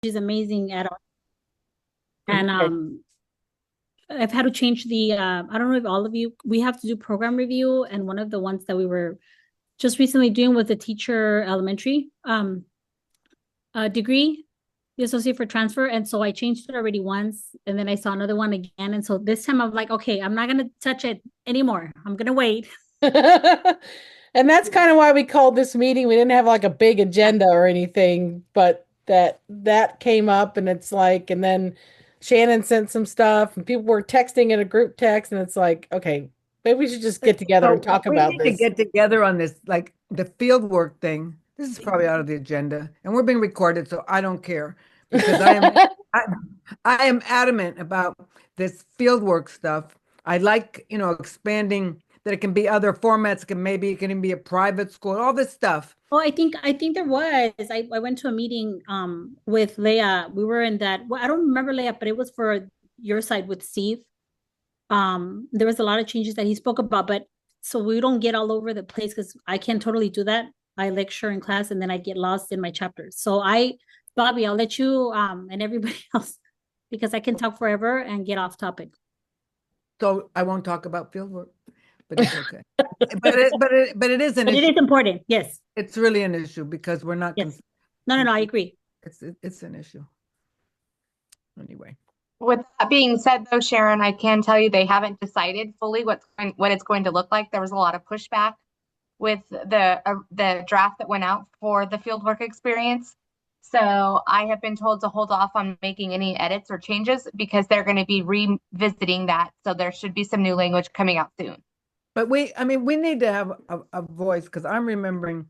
She's amazing at all. And Okay. I've had to change the I don't know if all of you, we have to do program review, and one of the ones that we were just recently doing was the teacher elementary degree, the associate for transfer. And so I changed it already once, and then I saw another one again. And so this time I'm like, okay, I'm not gonna touch it anymore. I'm gonna wait. And that's kind of why we called this meeting. We didn't have like a big agenda or anything, but that came up and it's like, and then Shannon sent some stuff and people were texting in a group text and it's like, okay, maybe we should just get together and So talk we about need to this. get together on this, like the field work thing. This is probably out of the agenda, and we're being recorded, so I don't care because I, I am adamant about this field work stuff. I like, expanding that it can be other formats, maybe it can even be a private school, all this stuff. Oh, I think there was. I went to a meeting with Leah. We were in that. Well, I don't remember Leah, but it was for your side with Steve. There was a lot of changes that he spoke about, but so we don't get all over the place because I can totally do that. I lecture in class and then I get lost in my chapters. So Bobby, I'll let you and everybody else because I can talk forever and get off topic. So I won't talk about field work, but it's okay. But it is an But it issue. is important. Yes. It's really an issue because we're not Yes. No, no, no, I agree. it's an issue anyway. With that being said, though, Sharon, I can tell you they haven't decided fully what it's going to look like. There was a lot of pushback with the draft that went out for the fieldwork experience. So I have been told to hold off on making any edits or changes because they're going to be revisiting that. So there should be some new language coming out soon. But I mean, we need to have a voice because I'm remembering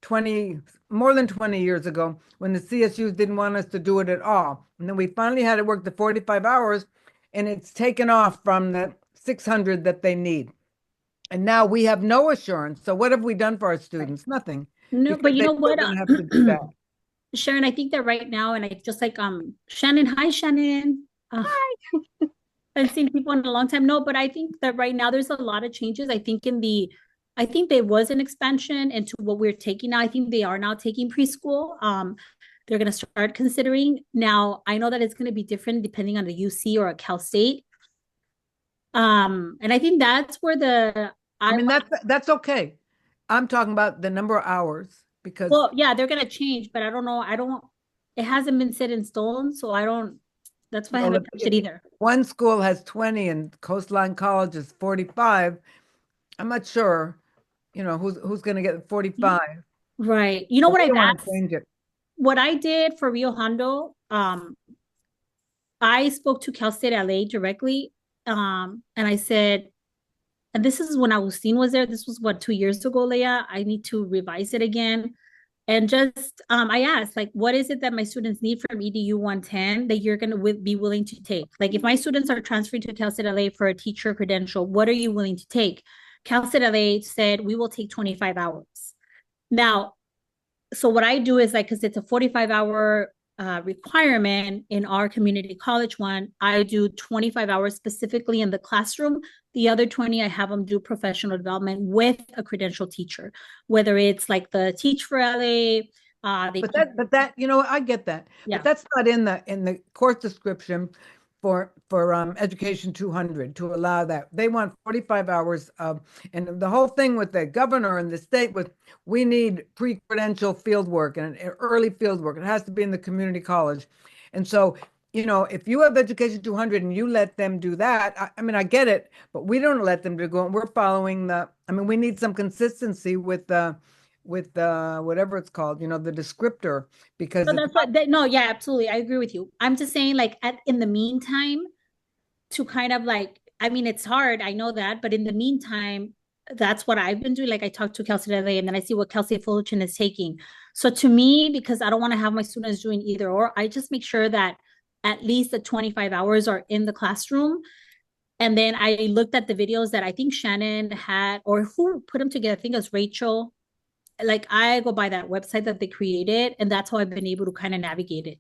20, more than 20 years ago when the CSUs didn't want us to do it at all. And then we finally had to work the 45 hours and it's taken off from the 600 that they need. And now we have no assurance. So what have we done for our students? Nothing, No, because but you they're know still what? going to have to do that. Sharon, I think that right now, and I just like Shannon, hi Shannon. I haven't seen people in a long time. No, but I think that right now there's a lot of changes. I think there was an expansion into what we're taking now. I think they are now taking preschool. They're going to start considering now. I know that it's going to be different depending on the UC or a Cal State. And I think that's where I mean, that's okay. I'm talking about the number of hours because well, yeah, they're going to change, but I don't know. It hasn't been set in stone, so I don't. That's why I well, haven't touched it either. one school has 20 and Coastline College is 45. I'm not sure, who's going to get 45. Right. You know But what we I've don't want to asked? change it. What I did for Rio Hondo, I spoke to Cal State LA directly, and I said, and this is when Agustin was there. This was what 2 years ago, Leah. I need to revise it again. And just I asked, like, what is it that my students need from EDU 110 that you're gonna be willing to take? Like, if my students are transferring to Cal State LA for a teacher credential, what are you willing to take? Cal State LA said we will take 25 hours. Now, so what I do is like, because it's a 45-hour requirement in our community college one, I do 25 hours specifically in the classroom. The other 20, I have them do professional development with a credential teacher, whether it's like the Teach for LA, they But that, I get that. But yeah. that's not in the course description for Education 200 to allow that. They want 45 hours of, and the whole thing with the governor and the state was we need pre-credential field work and early field work. It has to be in the community college. And so, if you have Education 200 and you let them do that, I mean, I get it, but we don't let them to go. We're following I mean, we need some consistency with whatever it's called, the descriptor, because So it's that's what no, yeah, absolutely. I agree with you. I'm just saying, like, in the meantime, to kind of like, I mean, it's hard, I know that, but in the meantime, that's what I've been doing. Like I talked to Kelsey today, and then I see what Kelsey Fullerton is taking. So to me, because I don't want to have my students doing either or, I just make sure that at least the 25 hours are in the classroom. And then I looked at the videos that I think Shannon had, or who put them together. I think it was Rachel. Like I go by that website that they created, and that's how I've been able to kind of navigate it.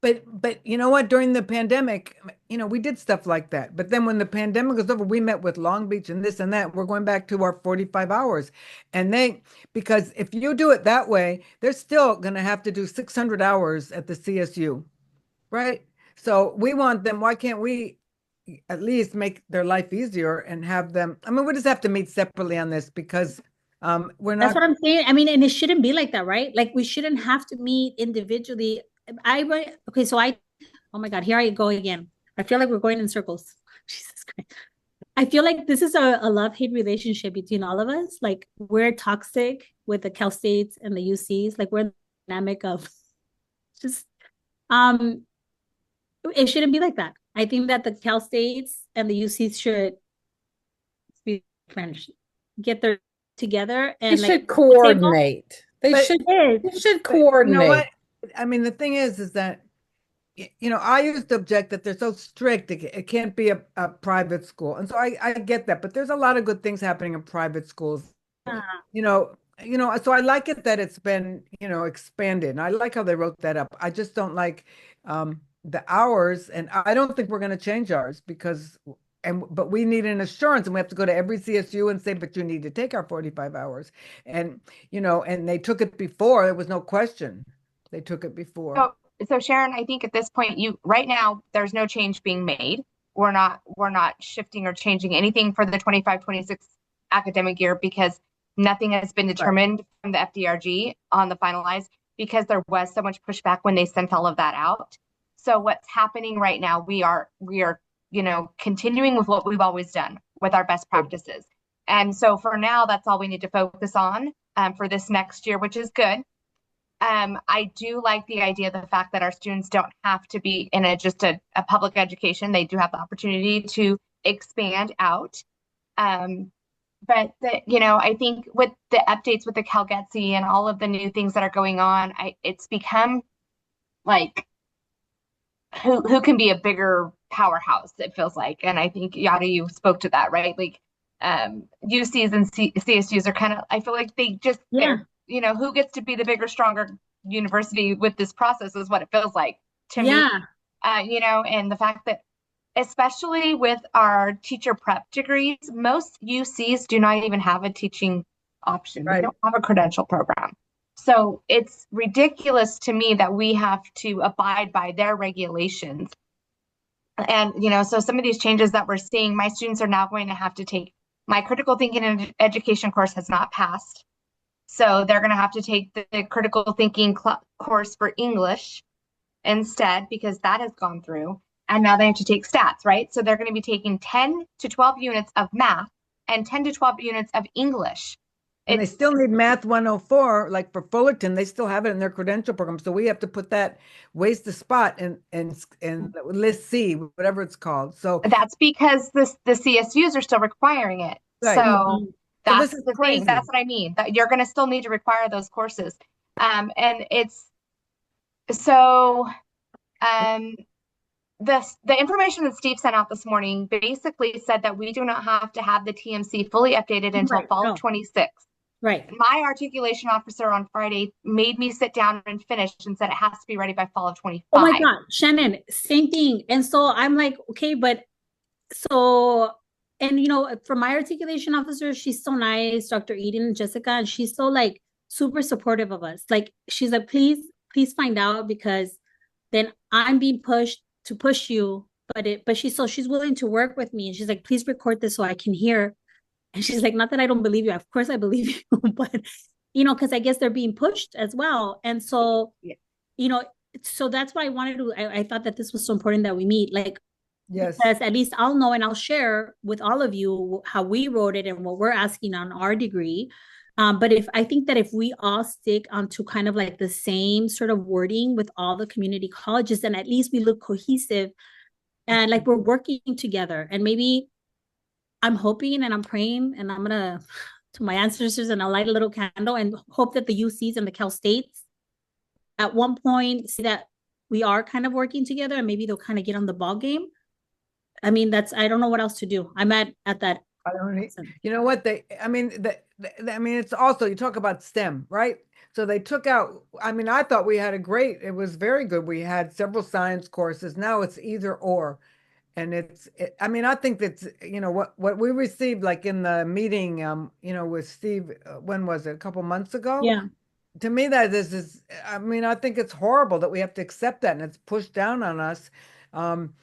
but you know what? During the pandemic, we did stuff like that. But then when the pandemic was over, we met with Long Beach and this and that. We're going back to our 45 hours. And because if you do it that way, they're still going to have to do 600 hours at the CSU. right? So we want them, why can't we at least make their life easier and have them, I mean, we just have to meet separately on this because we're That's not. what I'm saying. I mean, and it shouldn't be like that, right? Like we shouldn't have to meet individually. Okay, so oh my God, here I go again. I feel like we're going in circles. Jesus Christ. I feel like this is a love-hate relationship between all of us. Like we're toxic with the Cal States and the UCs. Like we're in the dynamic of just it shouldn't be like that. I think that the Cal States and the UCs should be friends, get their together They and like should coordinate. But They should But you know what? coordinate. I mean, the thing is that, you know, I used to object that they're so strict. It can't be a private school. And so I get that, but there's a lot of good things happening in private schools, you know, so I like it that it's been, you know, expanded. And I like how they wrote that up. I just don't like the hours, and I don't think we're going to change ours because but we need an assurance, and we have to go to every CSU and say, but you need to take our 45 hours. And, you know, and they took it before, there was no question. They took it before. So Sharon, I think at this point, right now, there's no change being made. We're not shifting or changing anything for the 25-26 academic year because nothing has been determined from the FDRG on the finalized because there was so much pushback when they sent all of that out. So what's happening right now, we are, you know, continuing with what we've always done with our best practices. And so for now, that's all we need to focus on for this next year, which is good. I do like the idea of the fact that our students don't have to be in just a public education. They do have the opportunity to expand out. But you know, I think with the updates with the CalGETC and all of the new things that are going on, it's become like who can be a bigger powerhouse, it feels like. And I think Yada, you spoke to that, right? Like UCs and CSUs are kind of, I feel like they're, you know, who gets to be the bigger, stronger university with this process is what it feels like to me. You know, and the fact that especially with our teacher prep degrees, most UCs do not even have a teaching option. Right. They don't have a credential program. So it's ridiculous to me that we have to abide by their regulations. And, you know, so some of these changes that we're seeing, my students are now going to have to take my critical thinking and education course has not passed. So they're going to have to take the critical thinking course for English instead because that has gone through. And now they have to take stats, right? So they're going to be taking 10 to 12 units of math and 10 to 12 units of English. And they still need Math 104, like for Fullerton, they still have it in their credential program. So we have to put that waste the spot in list C, whatever it's called. So that's because the CSUs are still requiring it. Right. So that's the thing. That's what I mean. That you're going to still need to require those courses. And it's so the information that Steve sent out this morning basically said that we do not have to have the TMC fully updated until fall of 26. Right. My articulation officer on Friday made me sit down and finish and said it has to be ready by fall of 25. Oh my God, Shannon, same thing. And so I'm like, okay, but so, and you know, for my articulation officer, she's so nice, Dr. Eden, Jessica, and she's so like super supportive of us. Like she's like, please find out because then I'm being pushed to push you, but she's willing to work with me. And she's like, please record this so I can hear. And she's like, not that I don't believe you. Of course I believe you, but you know, because I guess they're being pushed as well. And so, you know, so that's why I thought that this was so important that we meet. Like, because at least I'll know and I'll share with all of you how we wrote it and what we're asking on our degree. But I think that if we all stick onto kind of like the same sort of wording with all the community colleges, then at least we look cohesive and like we're working together. And maybe I'm hoping and I'm praying and I'm gonna to my ancestors and I'll light a little candle and hope that the UCs and the Cal States at one point see that we are kind of working together and maybe they'll kind of get on the ball game. I mean, I don't know what else to do. I'm at that. I don't. You know what I mean, it's also, you talk about STEM, right? So they took out, I mean, I thought we had it was very good. We had several science courses. Now it's either or. And I mean, I think that's, you know, what we received like in the meeting, you know, with Steve, when was it? A couple months ago? Yeah. to me, that is, I mean, I think it's horrible that we have to accept that and it's pushed down on us. Um,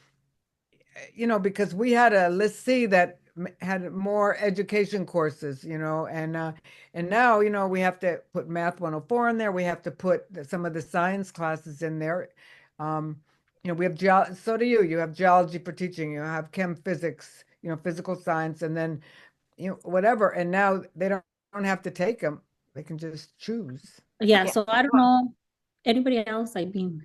because we had a list C that had more education courses, and now, we have to put Math 104 in there. We have to put some of the science classes in there. Um, we have so do you. You have geology for teaching. You have chem physics, physical science, and then, whatever. And now they don't have to take them. They can just choose. Yeah, Yeah. so I don't know anybody else. I mean,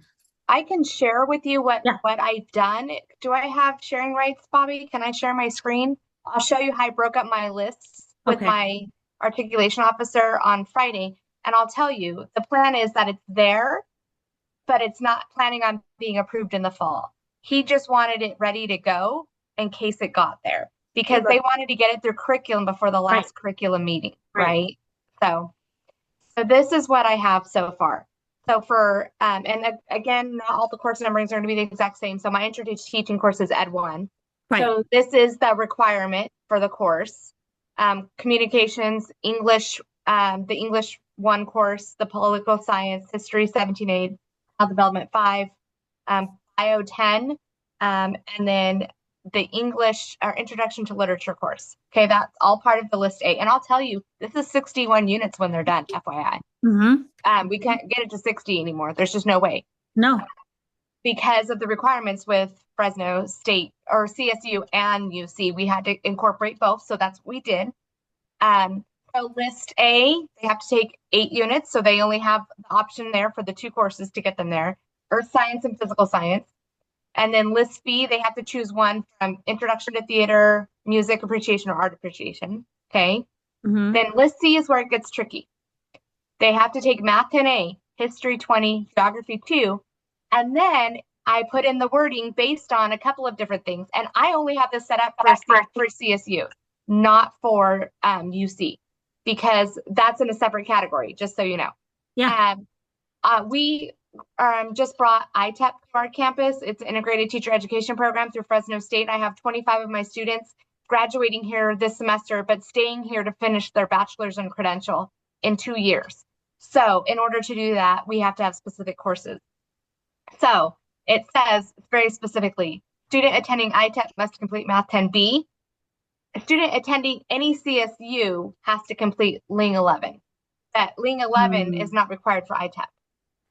I can share with you what yeah, I've done. Do I have sharing rights, Bobby? Can I share my screen? I'll show you how I broke up my lists with okay. my articulation officer on Friday. And I'll tell you, the plan is that it's there, but it's not planning on being approved in the fall. He just wanted it ready to go in case it got there because they wanted to get it through curriculum before the Right. last curriculum meeting, Right. right? So this is what I have so far. So for, again, not all the course numberings are going to be the exact same. So my intro to teaching course is Ed 1. Right. So this is the requirement for the course. Communications, English, the English 1 course, the political science, history 17A, child development 5, bio 10, and then the English or introduction to literature course. Okay, that's all part of the list A. And I'll tell you, this is 61 units when they're done, FYI. We can't get it to 60 anymore. There's just no way. No. Because of the requirements with Fresno State or CSU and UC, we had to incorporate both. So that's what we did. So list A, they have to take 8 units. So they only have the option there for the 2 courses to get them there, Earth Science and Physical Science. And then list B, they have to choose one from Introduction to Theater, Music Appreciation, or Art Appreciation. Okay. Then list C is where it gets tricky. They have to take Math 10A, History 20, Geography 2, and then I put in the wording based on a couple of different things. And I only have this set up for CSU, not for UC, because that's in a separate category, just so you know. Yeah. We just brought ITEP to our campus. It's an integrated teacher education program through Fresno State. I have 25 of my students graduating here this semester, but staying here to finish their bachelor's and credential in 2 years. So in order to do that, we have to have specific courses. So it says very specifically, student attending ITEP must complete Math 10B. A student attending any CSU has to complete Ling 11. That Ling 11 is not required for ITEP.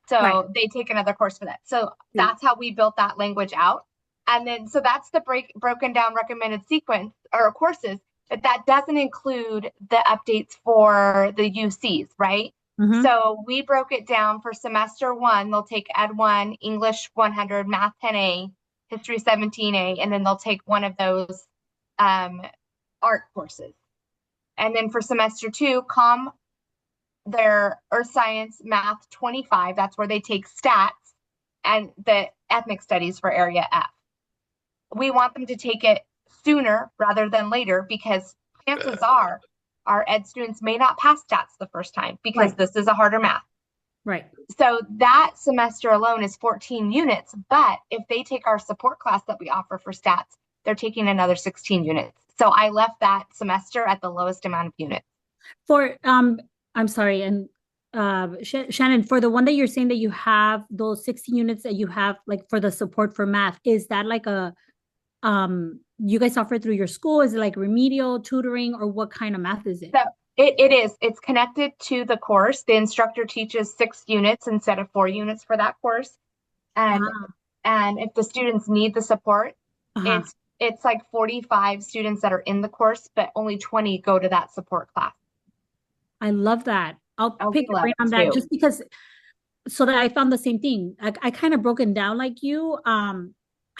So they take another course for that. So that's how we built that language out. And then, so that's the broken down recommended sequence or courses, but that doesn't include the updates for the UCs, right? So we broke it down for semester 1. They'll take Ed 1, English 100, Math 10A, History 17A, and then they'll take one of those art courses. And then for semester 2, their Earth Science, Math 25. That's where they take stats and the ethnic studies for area F. We want them to take it sooner rather than later because chances are our ed students may not pass stats the first time because this is a harder math. Right. So that semester alone is 14 units, but if they take our support class that we offer for stats, they're taking another 16 units. So I left that semester at the lowest amount of units. For I'm sorry, and Shannon, for the one that you're saying that you have those 60 units that you have like for the support for math, is that like a you guys offer it through your school? Is it like remedial tutoring or what kind of math is it? So it is. It's connected to the course. The instructor teaches 6 units instead of 4 units for that course. And if the students need the support, it's like 45 students that are in the course, but only 20 go to that support class. I love that. I'll pick your brain on that just because, so that I found the same thing. I kind of broken down like you.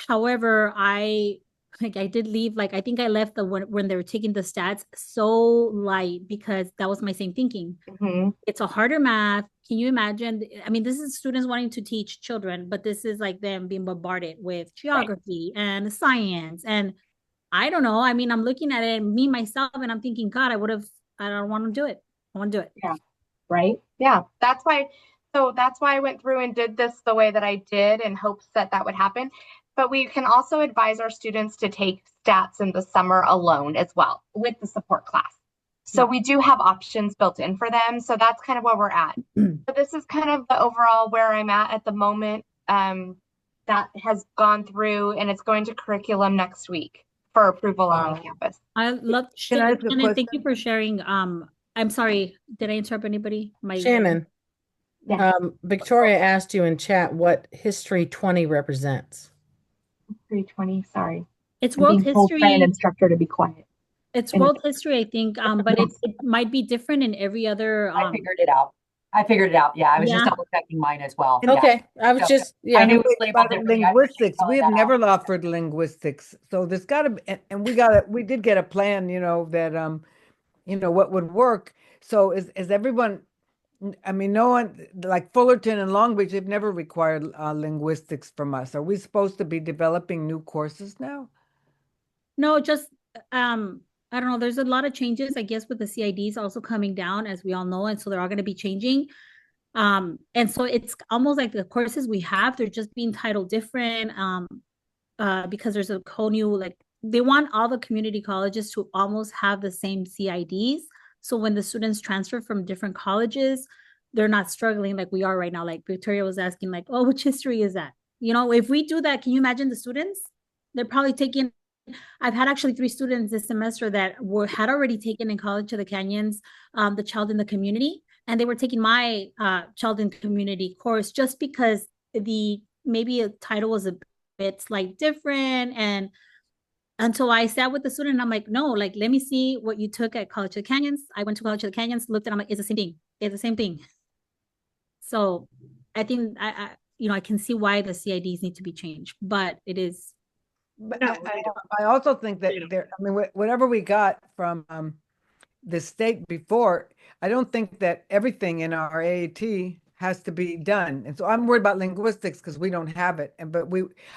However, I did leave, like, I think I left when they were taking the stats so light because that was my same thinking. It's a harder math. Can you imagine? I mean, this is students wanting to teach children, but this is like them being bombarded with geography and science. And I don't know. I mean, I'm looking at it, me, myself, and I'm thinking, God, I don't want to do it. I want to do it. Yeah. Right. Yeah. That's why I went through and did this the way that I did in hopes that would happen. But we can also advise our students to take stats in the summer alone as well with the support class. So we do have options built in for them. So that's kind of where we're at. So this is kind of the overall where I'm at the moment. That has gone through and it's going to curriculum next week for approval on campus. I love Can I ask a Shannon, thank you question? for sharing. I'm sorry, did I interrupt anybody? Shannon, Yeah. Victoria asked you in chat what History 20 represents. 320, sorry. It's I'm world being told by an history. instructor to be quiet. It's And world history, I think. But it might be different in every other I figured it out. Yeah, I was just Yeah. double checking mine as well. Okay, I was So, just, I yeah. knew it was labeled About differently. I was linguistics, we have never offered linguistics. So there's gotta be, and we did get a plan, that, what would work. So is everyone, I mean, no one, like Fullerton and Long Beach, they've never required linguistics from us. Are we supposed to be developing new courses now? No, just I don't know. There's a lot of changes, I guess, with the CIDs also coming down, as we all know, and so they're all going to be changing. And so it's almost like the courses we have, they're just being titled different. Because there's a whole new, like, they want all the community colleges to almost have the same CIDs. So when the students transfer from different colleges, they're not struggling like we are right now. Like Victoria was asking, like, oh, which history is that? If we do that, can you imagine the students? They're probably taking, I've had actually 3 students this semester that had already taken in College of the Canyons, the Child in the Community, and they were taking my Child in Community course just because maybe a title was a bit like different. And until I sat with the student, and I'm like, no, like, let me see what you took at College of the Canyons. I went to College of the Canyons, looked at it, I'm like, it's the same thing. It's the same thing. So I think I can see why the CIDs need to be changed, but it is. But I also think that whatever we got from the state before, I don't think that everything in our AAT has to be done. And so I'm worried about linguistics because we don't have it.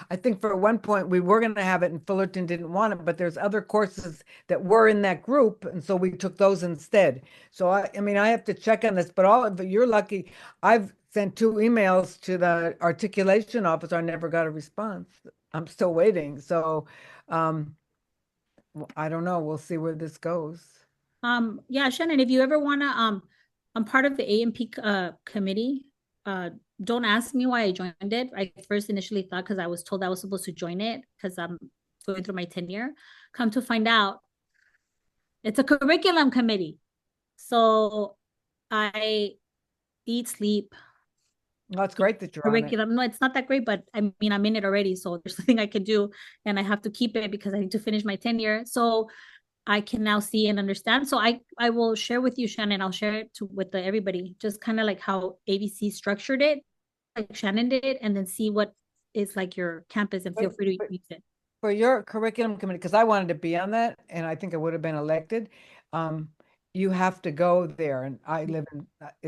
I think for one point we were going to have it and Fullerton didn't want it, but there's other courses that were in that group. And so we took those instead. So I have to check on this, but you're lucky. I've sent 2 emails to the articulation office. I never got a response. I'm still waiting. So I don't know. We'll see where this goes. Yeah, Shannon, if you ever wanna, I'm part of the AMP committee. Don't ask me why I joined it. I first initially thought because I was told I was supposed to join it because I'm going through my tenure. Come to find out, it's a curriculum committee. So I eat, sleep, Well, it's great that you're on it. curriculum. No, it's not that great, but I mean, I'm in it already. So there's nothing I can do, and I have to keep it because I need to finish my tenure. So I can now see and understand. So I will share with you, Shannon. I'll share it with everybody, just kind of like how ABC structured it, like Shannon did, and then see what is like your campus, and feel free to use it. For your curriculum committee, because I wanted to be on that, and I think I would have been elected. You have to go there, and I live in.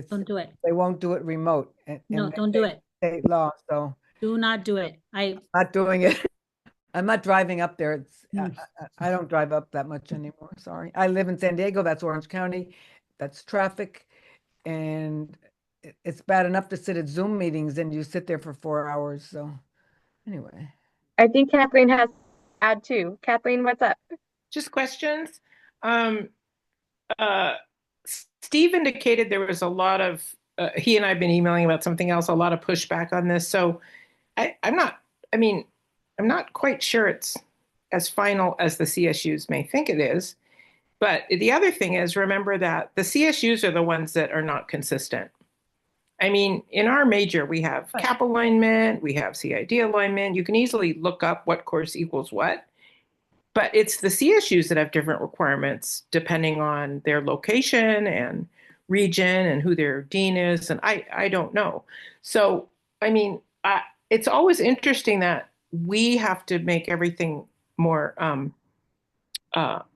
Don't do it. They won't do it remote. No, don't do it. State law, so Do not do it. not doing it. I'm not driving up there. I don't drive up that much anymore. Sorry. I live in San Diego. That's Orange County. That's traffic. And it's bad enough to sit at Zoom meetings and you sit there for 4 hours. So anyway. I think Kathleen has to add too. Kathleen, what's up? Just questions. Steve indicated there was a lot of, he and I have been emailing about something else, a lot of pushback on this. So I'm not quite sure it's as final as the CSUs may think it is. But the other thing is, remember that the CSUs are the ones that are not consistent. I mean, in our major, we have CAP alignment, we have CID alignment. You can easily look up what course equals what. But it's the CSUs that have different requirements depending on their location and region and who their dean is. And I don't know. So, I mean, it's always interesting that we have to make everything more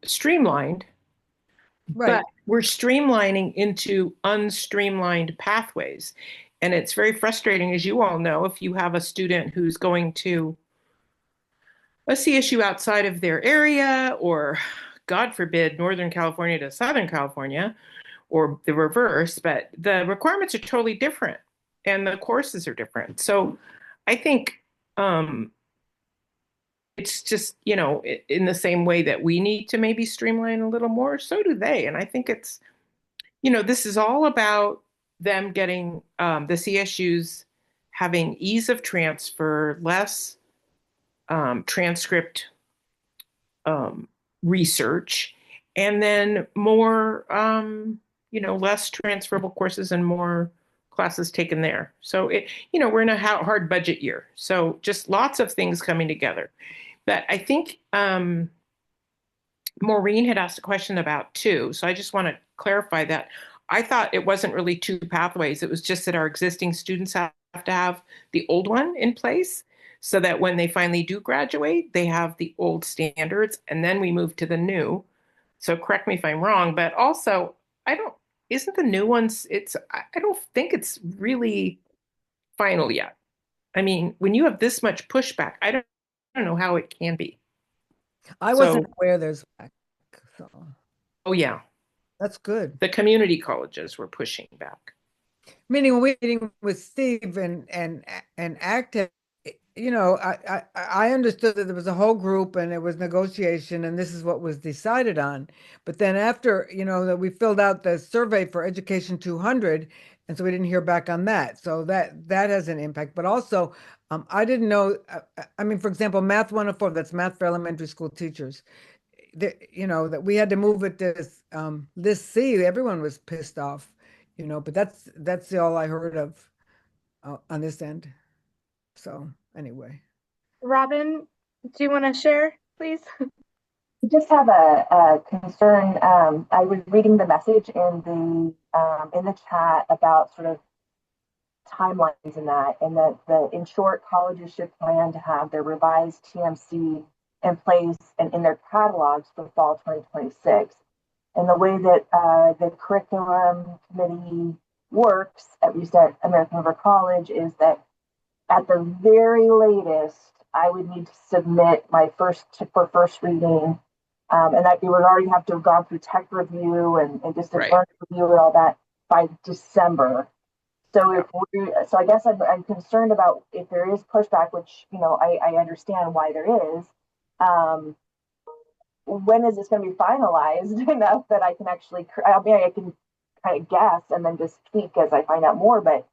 streamlined. Right. But we're streamlining into unstreamlined pathways. And it's very frustrating, as you all know, if you have a student who's going to a CSU outside of their area, or God forbid, Northern California to Southern California, or the reverse, but the requirements are totally different and the courses are different. So I think it's just, you know, in the same way that we need to maybe streamline a little more, so do they. And I think it's, you know, this is all about them getting the CSUs having ease of transfer, less transcript research, and then more, you know, less transferable courses and more classes taken there. So it, you know, we're in a hard budget year, so just lots of things coming together. But I think Maureen had asked a question about two, so I just want to clarify that. I thought it wasn't really two pathways. It was just that our existing students have to have the old one in place so that when they finally do graduate, they have the old standards and then we move to the new. So correct me if I'm wrong, but also I don't, isn't the new ones, I don't think it's really final yet. I mean, when you have this much pushback, I don't know how it can be. I So, wasn't aware there's back, so oh yeah, that's good. the community colleges were pushing back. Meaning when we're meeting with Steve and Active, you know, I understood that there was a whole group and it was negotiation and this is what was decided on. But then after, you know, that we filled out the survey for Education 200, and so we didn't hear back on that. So that has an impact. But also, I didn't know. I mean, for example, Math 104, that's math for elementary school teachers. You know, that we had to move it to List C. Everyone was pissed off, you know. But that's all I heard of on this end. So anyway. Robin, do you want to share, please? I just have a concern. I was reading the message in the chat about sort of timelines and that in short, colleges should plan to have their revised TMC in place and in their catalogs for fall 2026. And the way that the curriculum committee works, at least at American River College, is that at the very latest, I would need to submit my first reading, and that you would already have to have gone through tech review and distance learning review and all that by December. So so I guess I'm concerned about if there is pushback, which you know I understand why there is. When is this going to be finalized enough that I can actually? I mean, I can kind of guess and then just tweak as I find out more, but.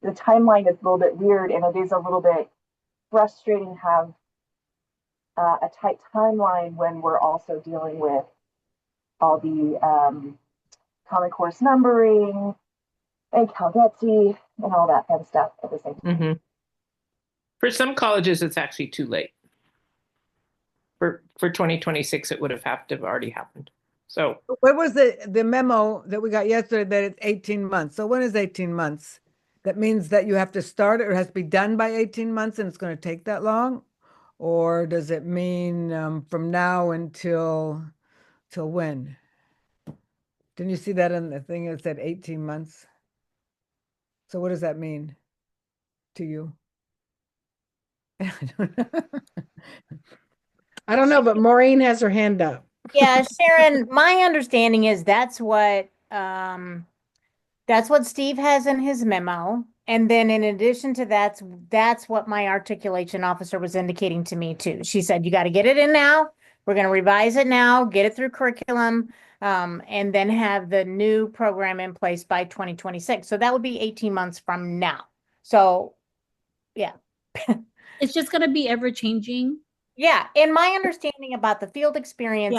The timeline is a little bit weird and it is a little bit frustrating to have a tight timeline when we're also dealing with all the Common Course numbering and CalGETC and all that kind of stuff at the same time. Mm-hmm. For some colleges, it's actually too late. For 2026, it would have to have already happened. So what was the memo that we got yesterday that it's 18 months? So when is 18 months? That means that you have to start it or it has to be done by 18 months and it's going to take that long? Or does it mean from now until when? Didn't you see that in the thing that said 18 months? So what does that mean to you? I don't know, but Maureen has her hand up. Yeah, Sharon, my understanding is that's what Steve has in his memo. And then in addition to that, that's what my articulation officer was indicating to me too. She said, you got to get it in now. We're going to revise it now, get it through curriculum, and then have the new program in place by 2026. So that would be 18 months from now. So, yeah. It's just going to be ever changing. Yeah. And my understanding about the field experience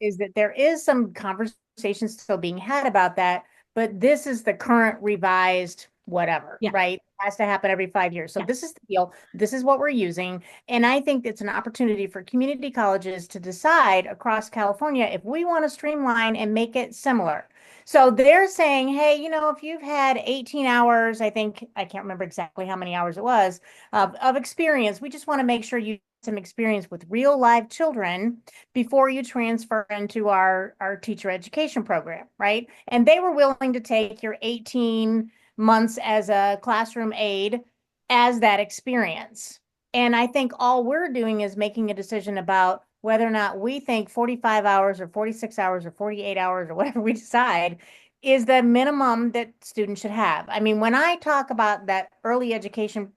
is that there is some conversations still being had about that. But this is the current revised whatever, right? It has to happen every 5 years. So this is the deal. This is what we're using. And I think it's an opportunity for community colleges to decide across California if we want to streamline and make it similar. So they're saying, hey, you know, if you've had 18 hours, I can't remember exactly how many hours it was, of experience, we just want to make sure you some experience with real live children before you transfer into our teacher education program, right? And they were willing to take your 18 months as a classroom aide as that experience. And I think all we're doing is making a decision about whether or not we think 45 hours or 46 hours or 48 hours or whatever we decide is the minimum that students should have. I mean, when I talk about that early education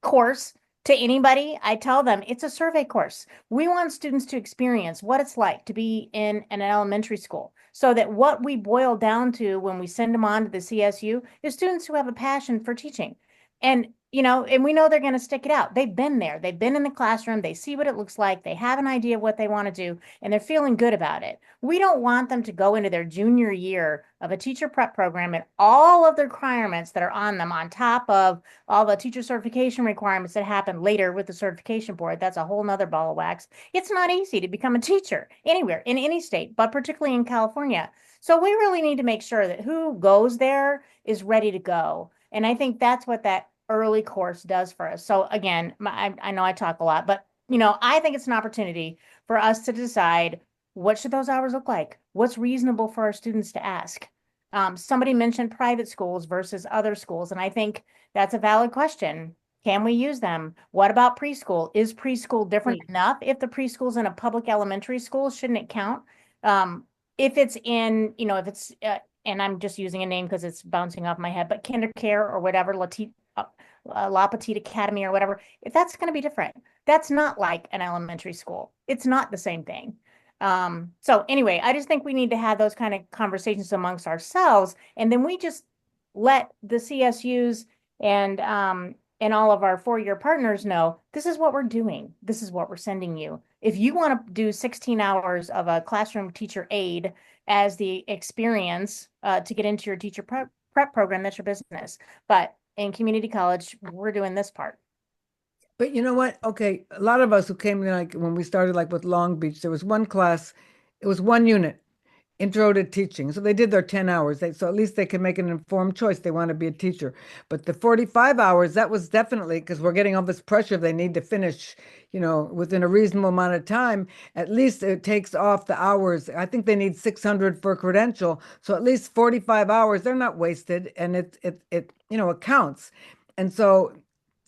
course To anybody, I tell them it's a survey course. We want students to experience what it's like to be in an elementary school, so that what we boil down to when we send them on to the CSU is students who have a passion for teaching. And, and we know they're going to stick it out. They've been there. They've been in the classroom. They see what it looks like. They have an idea of what they want to do, and they're feeling good about it. We don't want them to go into their junior year of a teacher prep program and all of the requirements that are on them, on top of all the teacher certification requirements that happen later with the certification board. That's a whole nother ball of wax. It's not easy to become a teacher anywhere in any state, but particularly in California. So we really need to make sure that who goes there is ready to go. And I think that's what that early course does for us. So again, I know I talk a lot, but I think it's an opportunity for us to decide, what should those hours look like? What's reasonable for our students to ask? Somebody mentioned private schools versus other schools, and I think that's a valid question. Can we use them? What about preschool? Is preschool different enough? If the preschool's in a public elementary school, shouldn't it count? If it's in, if it's, and I'm just using a name because it's bouncing off my head, but KinderCare or whatever, La Petite Academy or whatever, if that's going to be different, that's not like an elementary school. It's not the same thing. So anyway, I just think we need to have those kind of conversations amongst ourselves, and then we just let the CSUs and all of our four-year partners know, this is what we're doing. This is what we're sending you. If you want to do 16 hours of a classroom teacher aid as the experience to get into your teacher prep program, that's your business. But in community college, we're doing this part. But you know what? Okay, a lot of us who came in, like when we started like with Long Beach, there was one class, it was one unit, intro to teaching. So they did their 10 hours. So at least they could make an informed choice. They want to be a teacher. But the 45 hours, that was definitely, because we're getting all this pressure, they need to finish, within a reasonable amount of time. At least it takes off the hours. I think they need 600 for a credential. So at least 45 hours, they're not wasted, and it counts. And so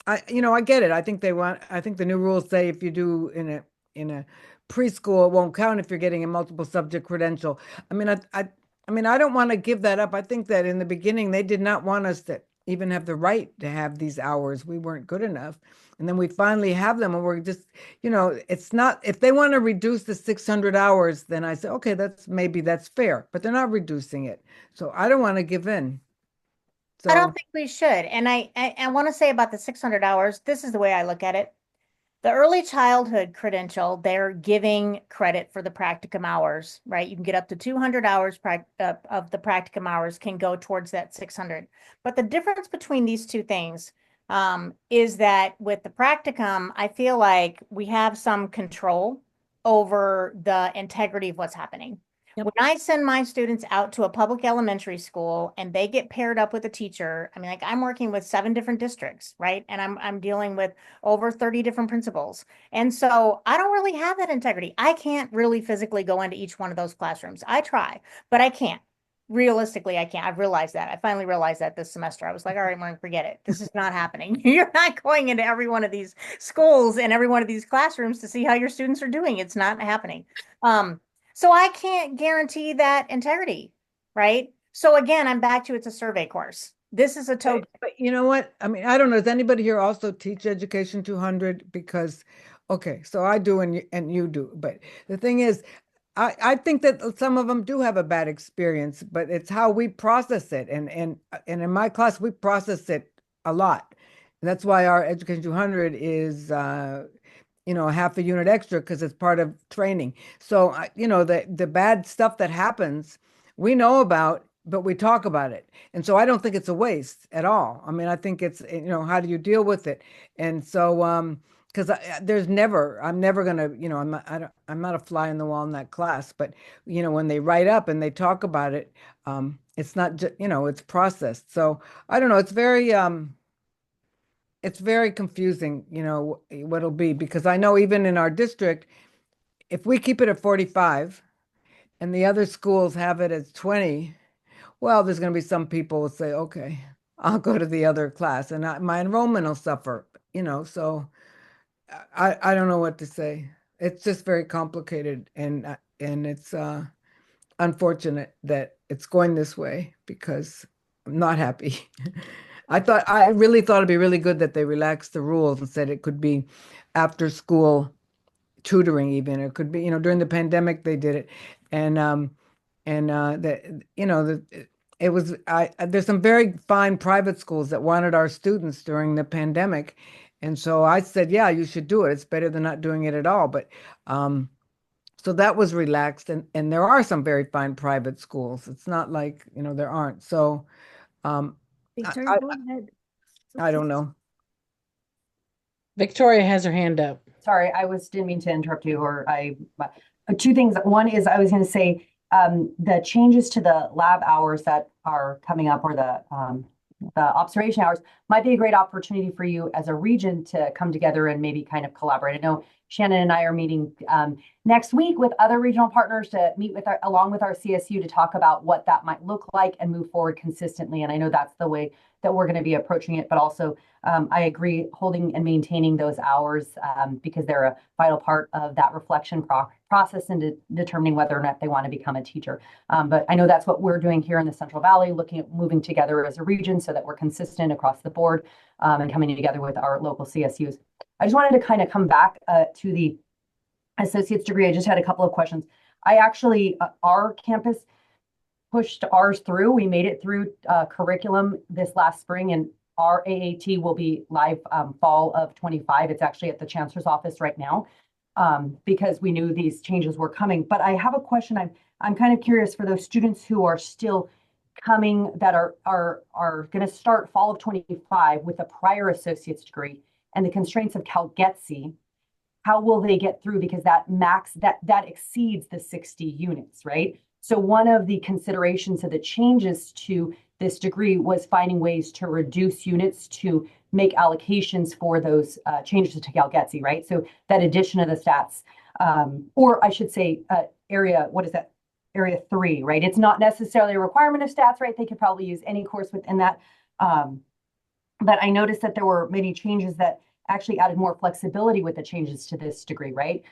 I get it. I think the new rules say if you do in a preschool, it won't count if you're getting a multiple subject credential. I mean, I don't want to give that up. I think that in the beginning, they did not want us to even have the right to have these hours. We weren't good enough. And then we finally have them, and we're just, it's not, if they want to reduce the 600 hours, then I say, okay, maybe that's fair, but they're not reducing it. So I don't want to give in. I don't think we should. And I want to say about the 600 hours, this is the way I look at it. The early childhood credential, they're giving credit for the practicum hours, right? You can get up to 200 hours of the practicum hours can go towards that 600. But the difference between these two things is that with the practicum, I feel like we have some control over the integrity of what's happening. When I send my students out to a public elementary school and they get paired up with a teacher, I mean, like I'm working with 7 different districts, right? And I'm dealing with over 30 different principals. And so I don't really have that integrity. I can't really physically go into each one of those classrooms. I try, but I can't. Realistically, I can't. I've realized that. I finally realized that this semester. I was like, all right, Maureen, forget it. This is not happening. You're not going into every one of these schools and every one of these classrooms to see how your students are doing. It's not happening. So I can't guarantee that integrity, right? So again, I'm back to it's a survey course. This is a token. But you know what? I mean, I don't know. Does anybody here also teach Education 200? Because, okay, so I do and you do. But the thing is, I think that some of them do have a bad experience, but it's how we process it. And in my class, we process it a lot. And that's why our Education 200 is half a unit extra, because it's part of training. So, the bad stuff that happens, we know about, but we talk about it. And so I don't think it's a waste at all. I mean, I think it's, how do you deal with it? And so, because I'm never going to, I'm not a fly in the wall in that class, but, when they write up and they talk about it, it's not just, it's processed. So I don't know. It's very confusing, what it'll be, because I know even in our district, if we keep it at 45 and the other schools have it as 20, well, there's going to be some people who say, okay, I'll go to the other class, and my enrollment will suffer, so I don't know what to say. It's just very complicated, and it's unfortunate that it's going this way, because I'm not happy. I really thought it'd be really good that they relaxed the rules and said it could be after school tutoring even. It could be, during the pandemic they did it. And it was there's some very fine private schools that wanted our students during the pandemic. And so I said, yeah, you should do it. It's better than not doing it at all. But so that was relaxed, and there are some very fine private schools. It's not like, there aren't. So Victoria, I, go ahead. I don't know. Victoria has her hand up. Sorry, didn't mean to interrupt you, two things. One is I was going to say the changes to the lab hours that are coming up, or the observation hours, might be a great opportunity for you as a region to come together and maybe kind of collaborate. I know Shannon and I are meeting next week with other regional partners to meet along with our CSU to talk about what that might look like and move forward consistently. And I know that's the way that we're going to be approaching it, but also I agree, holding and maintaining those hours because they're a vital part of that reflection process into determining whether or not they want to become a teacher. But I know that's what we're doing here in the Central Valley, looking at moving together as a region so that we're consistent across the board and coming together with our local CSUs. I just wanted to kind of come back to the associate's degree. I just had a couple of questions. I actually, our campus pushed ours through. We made it through curriculum this last spring, and our AAT will be live fall of 25. It's actually at the chancellor's office right now because we knew these changes were coming. But I have a question. I'm kind of curious for those students who are still coming that are going to start fall of 25 with a prior associate's degree and the constraints of CalGETC. How will they get through? Because that exceeds the 60 units, right? So one of the considerations of the changes to this degree was finding ways to reduce units to make allocations for those changes to CalGETC, right? So that addition of the stats, or I should say area 3, right? It's not necessarily a requirement of stats, right? They could probably use any course within that. But I noticed that there were many changes that actually added more flexibility with the changes to this degree, right?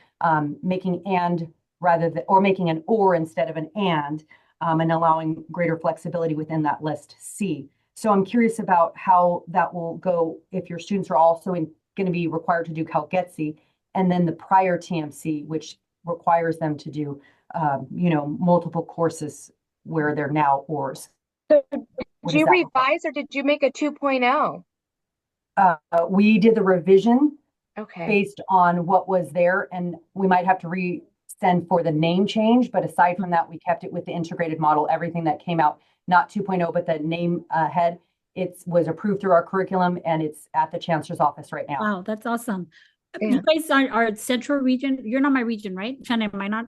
Making and rather than, or making an or instead of an and allowing greater flexibility within that list C. So I'm curious about how that will go if your students are also going to be required to do CalGETC, and then the prior TMC, which requires them to do, multiple courses where they're now ORs. So did you revise or did you make a 2.0? We did the revision okay, based on what was there, and we might have to resend for the name change. But aside from that, we kept it with the integrated model. Everything that came out, not 2.0, but the name head, it was approved through our curriculum, and it's at the chancellor's office right now. Wow, that's awesome. Yeah. You guys are central region. You're not my region, right? Shannon, am I not?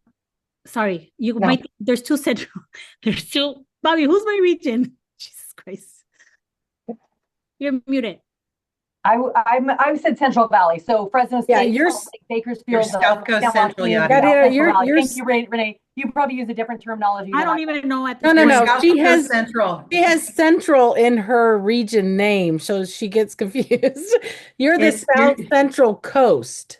Sorry, you No. might. There's two central. There's two. Bobby, who's my region? Jesus Christ. You're muted. I said Central Valley, so Fresno State, Yeah, you're Bakersfield, you're South Coast Central. Yeah, Thank you, Renee. You probably use a different terminology. I don't even know at no. South She Coast has Central. She has Central in her region name, so she gets confused. You're the South Central Coast.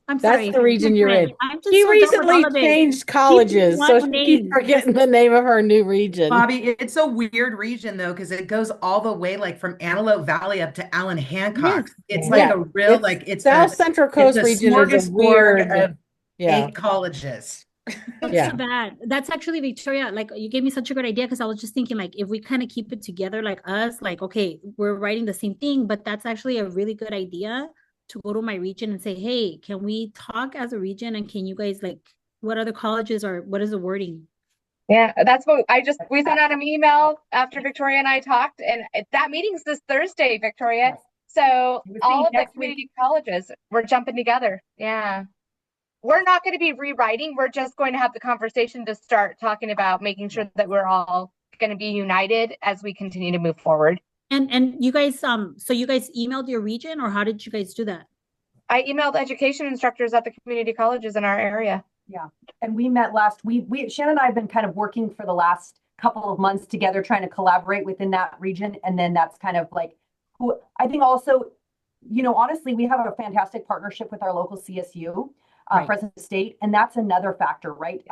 I'm sorry. That's the region you're in. She so recently changed colleges, so she keeps forgetting the name of her new region. Bobby, it's a weird region though, because it goes all the way like from Antelope Valley up to Allen Hancock. It's like a real it's South Central Coast region is a weird of 8 colleges. That's so bad. That's actually, Victoria, like you gave me such a good idea, because I was just thinking, like, if we kind of keep it together like us, like, okay, we're writing the same thing, but that's actually a really good idea to go to my region and say, hey, can we talk as a region, and can you guys, like, what other colleges, or what is the wording? Yeah, that's what we sent out an email after Victoria and I talked, and that meeting's this Thursday, Victoria. So all of the community colleges, we're jumping together. Yeah. We're not going to be rewriting. We're just going to have the conversation to start talking about making sure that we're all going to be united as we continue to move forward. And you guys, so you guys emailed your region, or how did you guys do that? I emailed education instructors at the community colleges in our area. Yeah, and we met last week. Shannon and I have been kind of working for the last couple of months together, trying to collaborate within that region. And then that's kind of like who I think also, honestly, we have a fantastic partnership with our local CSU. Fresno State. And that's another factor, right?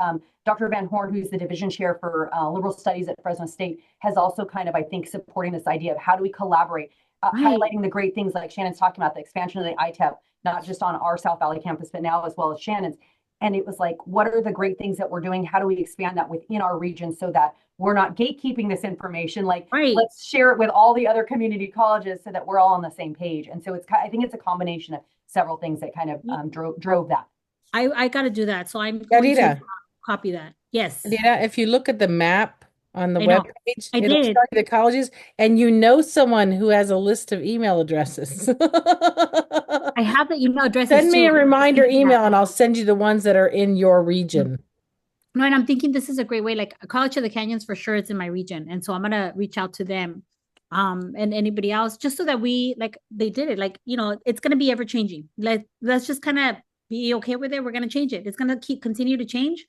Dr. Van Horn, who's the division chair for liberal studies at Fresno State, has also kind of, I think, supporting this idea of how do we collaborate, highlighting the great things like Shannon's talking about, the expansion of the ITEP, not just on our South Valley campus, but now as well as Shannon's. And it was like, what are the great things that we're doing? How do we expand that within our region so that we're not gatekeeping this information? Like, let's share it with all the other community colleges so that we're all on the same page. And so I think it's a combination of several things that kind of drove that. I got to do that. So I'm going to copy that. Yes. Adita, if you look at the map on the webpage, it'll show you the colleges, and you know someone who has a list of email addresses. I have the email addresses. Send me a reminder email and I'll send you the ones that are in your region. No, and I'm thinking this is a great way, like College of the Canyons for sure, it's in my region. And so I'm going to reach out to them and anybody else, just so that we, like, they did it. Like, it's going to be ever changing. Let's just kind of be okay with it. We're going to change it. It's going to continue to change,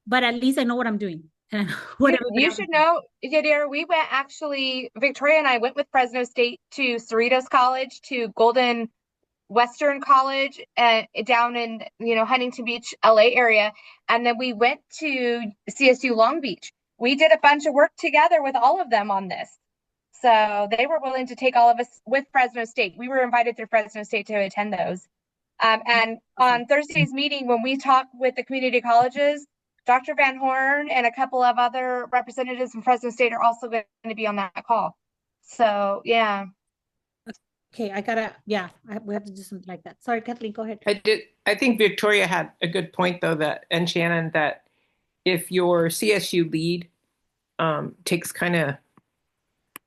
but at least I know what I'm doing. You should know, Yadira, we went actually, Victoria and I went with Fresno State to Cerritos College, to Golden Western College, down in, Huntington Beach, LA area. And then we went to CSU Long Beach. We did a bunch of work together with all of them on this. So they were willing to take all of us with Fresno State. We were invited through Fresno State to attend those. And on Thursday's meeting, when we talked with the community colleges, Dr. Van Horn and a couple of other representatives from Fresno State are also going to be on that call. So, yeah. Okay, we have to do something like that. Sorry, Kathleen, go ahead. I think Victoria had a good point, though, and Shannon, that if your CSU lead takes kind of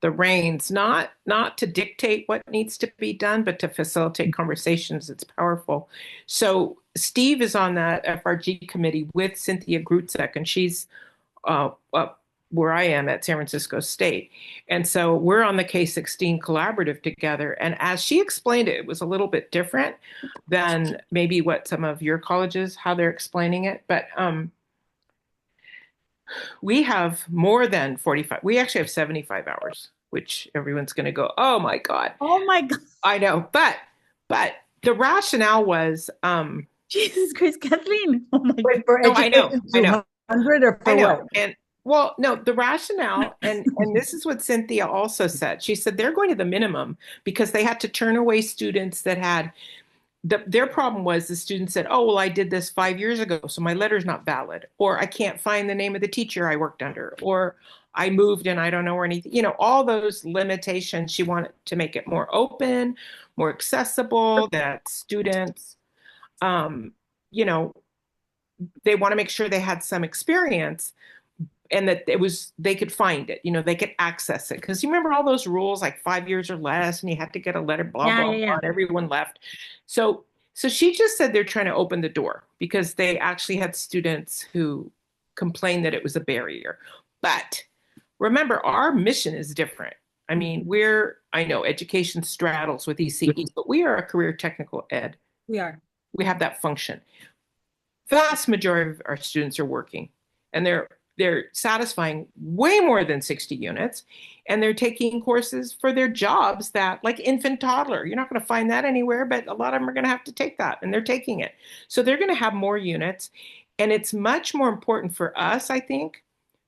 the reins, not to dictate what needs to be done, but to facilitate conversations, it's powerful. So Steve is on that FRG committee with Cynthia Grutzek, and she's up where I am at San Francisco State. And so we're on the K-16 collaborative together. And as she explained it, it was a little bit different than maybe what some of your colleges, how they're explaining it. But we have more than 45. We actually have 75 hours, which everyone's going to go, oh my God. Oh my God. I know. But the rationale was, Jesus Christ, Kathleen. Oh my God. No, I know. 200 or for what? And well, no, the rationale, and this is what Cynthia also said. She said they're going to the minimum because they had to turn away students that had, their problem was the student said, oh, well, I did this 5 years ago, so my letter's not valid, or I can't find the name of the teacher I worked under, or I moved and I don't know where anything, all those limitations. She wanted to make it more open, more accessible, that students, they want to make sure they had some experience and that they could find it, they could access it. Because you remember all those rules, like 5 years or less, and you had to get a letter, blah, blah, and everyone left. So she just said they're trying to open the door because they actually had students who complained that it was a barrier. But remember, our mission is different. I mean, I know education straddles with ECE, but we are a career technical ed. We are. We have that function. Vast majority of our students are working, and they're satisfying way more than 60 units, and they're taking courses for their jobs that, like infant toddler, you're not going to find that anywhere, but a lot of them are going to have to take that, and they're taking it. So they're going to have more units, and it's much more important for us, I think,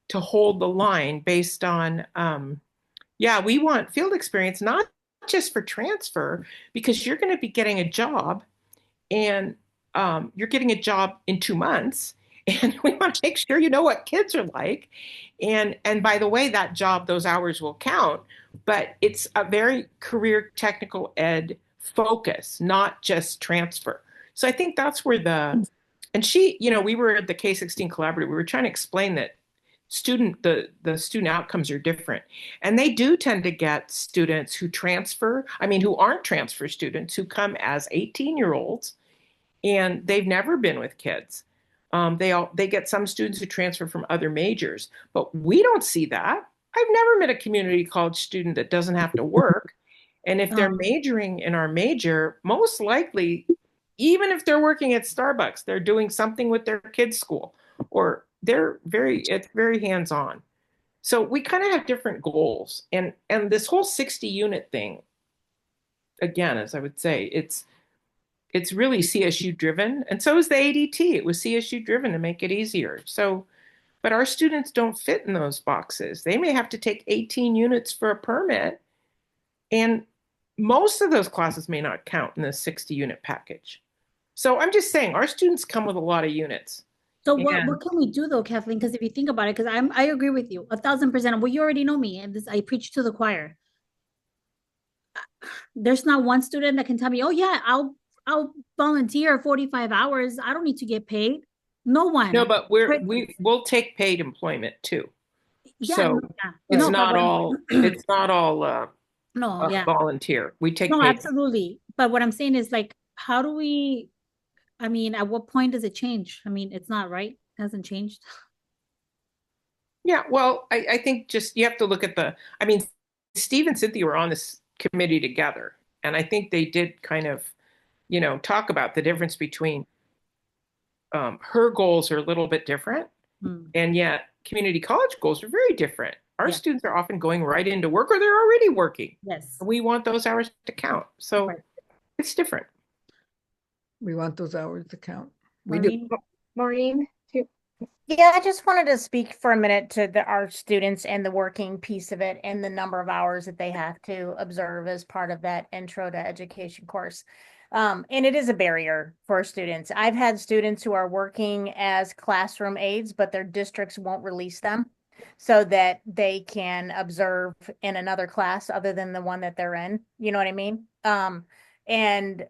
to hold the line based on, we want field experience, not just for transfer, because you're going to be getting a job, and you're getting a job in 2 months. And we want to make sure you know what kids are like. And by the way, that job, those hours will count, but it's a very career technical ed focus, not just transfer. So I think that's where we were at the K-16 collaborative. We were trying to explain that the student outcomes are different. And they do tend to get students who who aren't transfer students, who come as 18-year-olds, and they've never been with kids. They get some students who transfer from other majors, but we don't see that. I've never met a community college student that doesn't have to work. And if they're majoring in our major, most likely, even if they're working at Starbucks, they're doing something with their kids' school, or it's very hands-on. So we kind of have different goals. And this whole 60 unit thing, again, as I would say, it's really CSU driven. And so is the ADT. It was CSU driven to make it easier. So, but our students don't fit in those boxes. They may have to take 18 units for a permit, and most of those classes may not count in the 60 unit package. So I'm just saying our students come with a lot of units. So And what can we do though, Kathleen? Because if you think about it, because I agree with you 1,000%. Well, you already know me, and this I preach to the choir. There's not one student that can tell me, oh yeah, I'll volunteer 45 hours. I don't need to get paid. No one. no, but we'll take paid employment too. Yeah, So yeah. it's No, not all no, yeah. volunteer. We take No, paid. absolutely. But what I'm saying is like, how do we, I mean, at what point does it change? I mean, it's not right. It hasn't changed. Yeah, well, I think just you have to look at I mean, Steve and Cynthia were on this committee together, and I think they did kind of, talk about the difference between her goals are a little bit different, and yet community college goals are very different. Our students are often going right into work or they're already working. Yes. We want those hours to count. So it's different. We want those hours to count. We Maureen? do. Maureen, too. Yeah, I just wanted to speak for a minute to our students and the working piece of it and the number of hours that they have to observe as part of that intro to education course. And it is a barrier for students. I've had students who are working as classroom aides, but their districts won't release them so that they can observe in another class other than the one that they're in. You know what I mean? And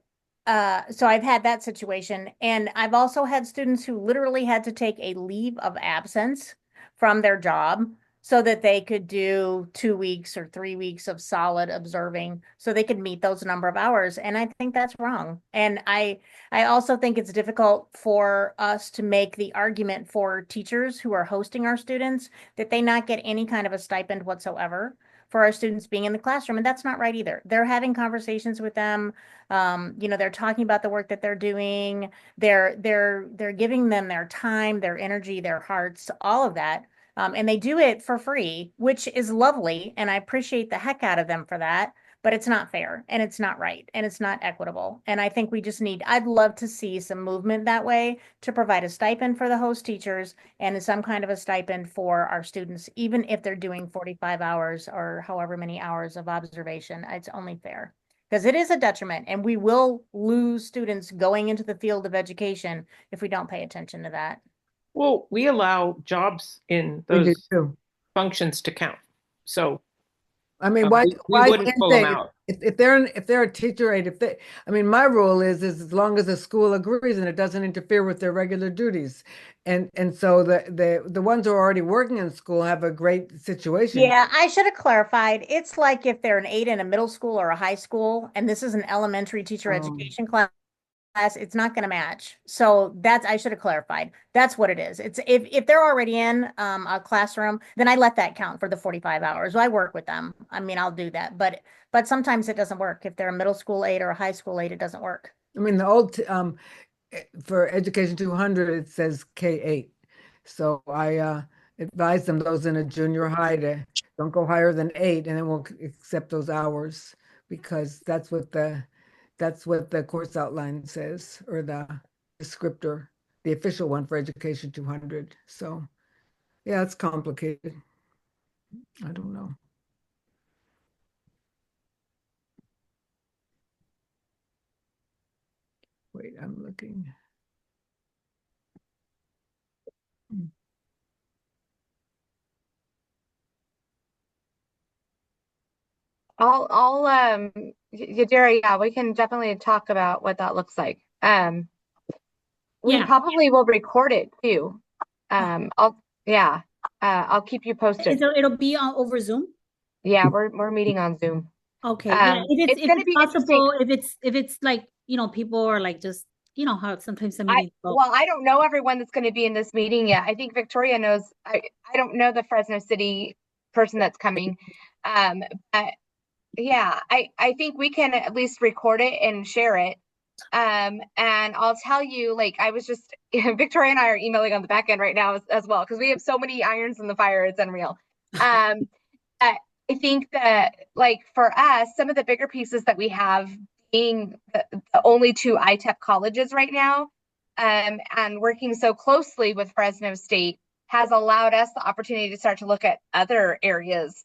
so I've had that situation. And I've also had students who literally had to take a leave of absence from their job so that they could do 2 weeks or 3 weeks of solid observing so they could meet those number of hours. And I think that's wrong. And I also think it's difficult for us to make the argument for teachers who are hosting our students that they not get any kind of a stipend whatsoever for our students being in the classroom. And that's not right either. They're having conversations with them. They're talking about the work that they're doing. They're giving them their time, their energy, their hearts, all of that. And they do it for free, which is lovely. And I appreciate the heck out of them for that. But it's not fair and it's not right and it's not equitable. And I think we just I'd love to see some movement that way to provide a stipend for the host teachers and some kind of a stipend for our students, even if they're doing 45 hours or however many hours of observation. It's only fair because it is a detriment and we will lose students going into the field of education if we don't pay attention to that. Well, we allow jobs in those functions to count. So I mean, we why wouldn't can't pull they? them out. If they're a teacher aide, I mean, my rule is as long as the school agrees and it doesn't interfere with their regular duties, and so the ones who are already working in school have a great situation. Yeah, I should have clarified. It's like if they're an aide in a middle school or a high school, and this is an elementary teacher education class, it's not going to match. So I should have clarified. That's what it is. It's if they're already in a classroom, then I let that count for the 45 hours. I work with them. I mean, I'll do that. But sometimes it doesn't work. If they're a middle school aide or a high school aide, it doesn't work. I mean, the old for Education 200, it says K8. So I advise them those in a junior high to don't go higher than 8, and then we'll accept those hours because that's what the course outline says, or the descriptor, the official one for Education 200. So yeah, it's complicated. I don't know. Wait, I'm looking. Yadira, yeah, we can definitely talk about what that looks like. We probably will record it too. I'll keep you posted. It'll be over Zoom. Yeah, we're meeting on Zoom. Okay. Yeah, if it's possible, if it's like, people are like just, how sometimes some meetings go. Well, I don't know everyone that's going to be in this meeting yet. I think Victoria knows. I don't know the Fresno City person that's coming. But yeah, I think we can at least record it and share it. And I'll tell you, like, I was just Victoria and I are emailing on the back end right now as well because we have so many irons in the fire, it's unreal. I think that, like, for us, some of the bigger pieces that we have being the only two ITEP colleges right now. And working so closely with Fresno State has allowed us the opportunity to start to look at other areas.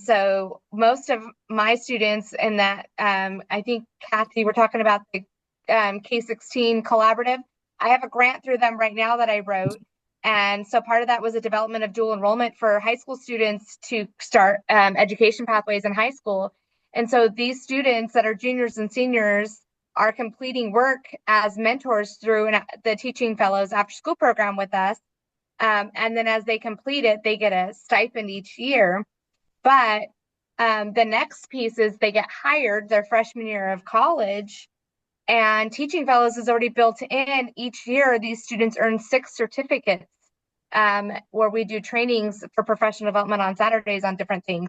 So most of my students in that, I think, Kathy, we're talking about the K-16 collaborative. I have a grant through them right now that I wrote. And so part of that was a development of dual enrollment for high school students to start education pathways in high school. And so these students that are juniors and seniors are completing work as mentors through the Teaching Fellows after school program with us. And then as they complete it, they get a stipend each year. But the next piece is they get hired their freshman year of college, and Teaching Fellows is already built in. Each year, these students earn 6 certificates where we do trainings for professional development on Saturdays on different things.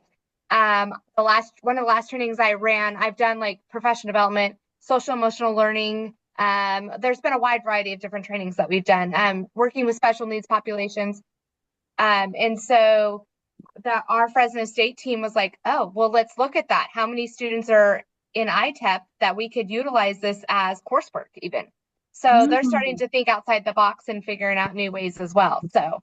One of the last trainings I ran, I've done like professional development, social emotional learning. There's been a wide variety of different trainings that we've done, working with special needs populations. And so our Fresno State team was like, oh, well, let's look at that. How many students are in ITEP that we could utilize this as coursework even? So they're starting to think outside the box and figuring out new ways as well. So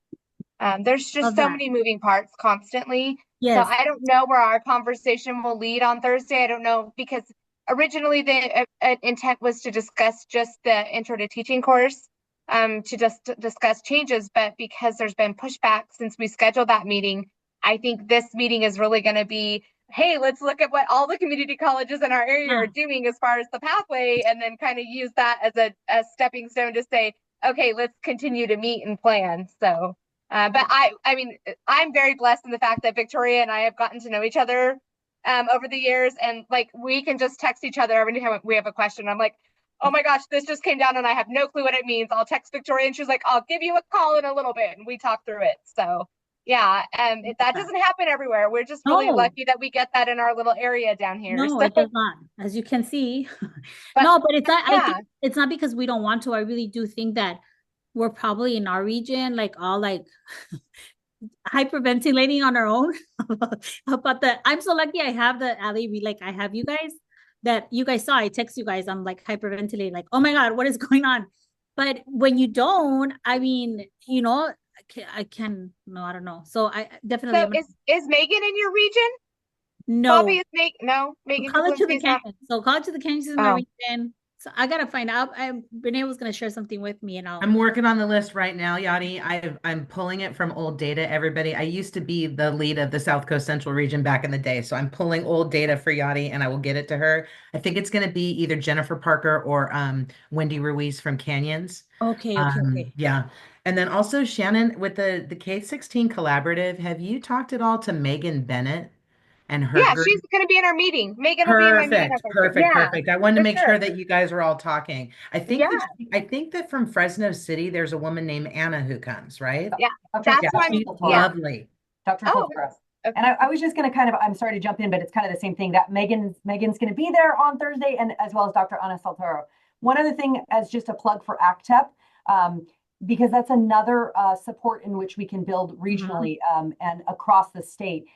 there's just so many moving parts constantly. Yes. So I don't know where our conversation will lead on Thursday. I don't know, because originally the intent was to discuss just the intro to teaching course, to just discuss changes. But because there's been pushback since we scheduled that meeting, I think this meeting is really going to be, hey, let's look at what all the community colleges in our area are doing as far as the pathway, and then kind of use that as a stepping stone to say, okay, let's continue to meet and plan. So, but I mean, I'm very blessed in the fact that Victoria and I have gotten to know each other over the years, and like we can just text each other every time we have a question. I'm like, oh my gosh, this just came down and I have no clue what it means. I'll text Victoria and she's like, I'll give you a call in a little bit, and we talk through it. So yeah, that doesn't happen everywhere. We're just really lucky that we get that in our little area down here. No, so. it does not, as you can see. But it's not. Yeah. I think it's not because we don't want to. I really do think that we're probably in our region, like all like hyperventilating on our own about that. I'm so lucky I have the alley. Like I have you guys that you guys saw. I text you guys. I'm like hyperventilating, like, oh my God, what is going on? But when you don't, I mean, you know, I don't know. So I definitely. So is Megan in your region? No. Bobby is Megan. College of the Canyons. So College of the Canyons is my region. So I gotta find out. Renee was gonna share something with me, and I'm working on the list right now, Yadi. I'm pulling it from old data. Everybody, I used to be the lead of the South Coast Central region back in the day, so I'm pulling old data for Yadi, and I will get it to her. I think it's going to be either Jennifer Parker or Wendy Ruiz from Canyons. Okay. Yeah, and then also Shannon with the K-16 collaborative. Have you talked at all to Megan Bennett? And her group? She's going to be in our meeting. Megan will be in my meeting. Perfect. I wanted to make sure that you guys were all talking. I think that from Fresno City, there's a woman named Anna who comes, right? Yeah, that's she's lovely. Dr. Holzborough. Okay. And I was just going to I'm sorry to jump in, but it's kind of the same thing that Megan's going to be there on Thursday, and as well as Dr. Ana Saltero. One other thing, as just a plug for ACTEP, because that's another support in which we can build regionally and across the state.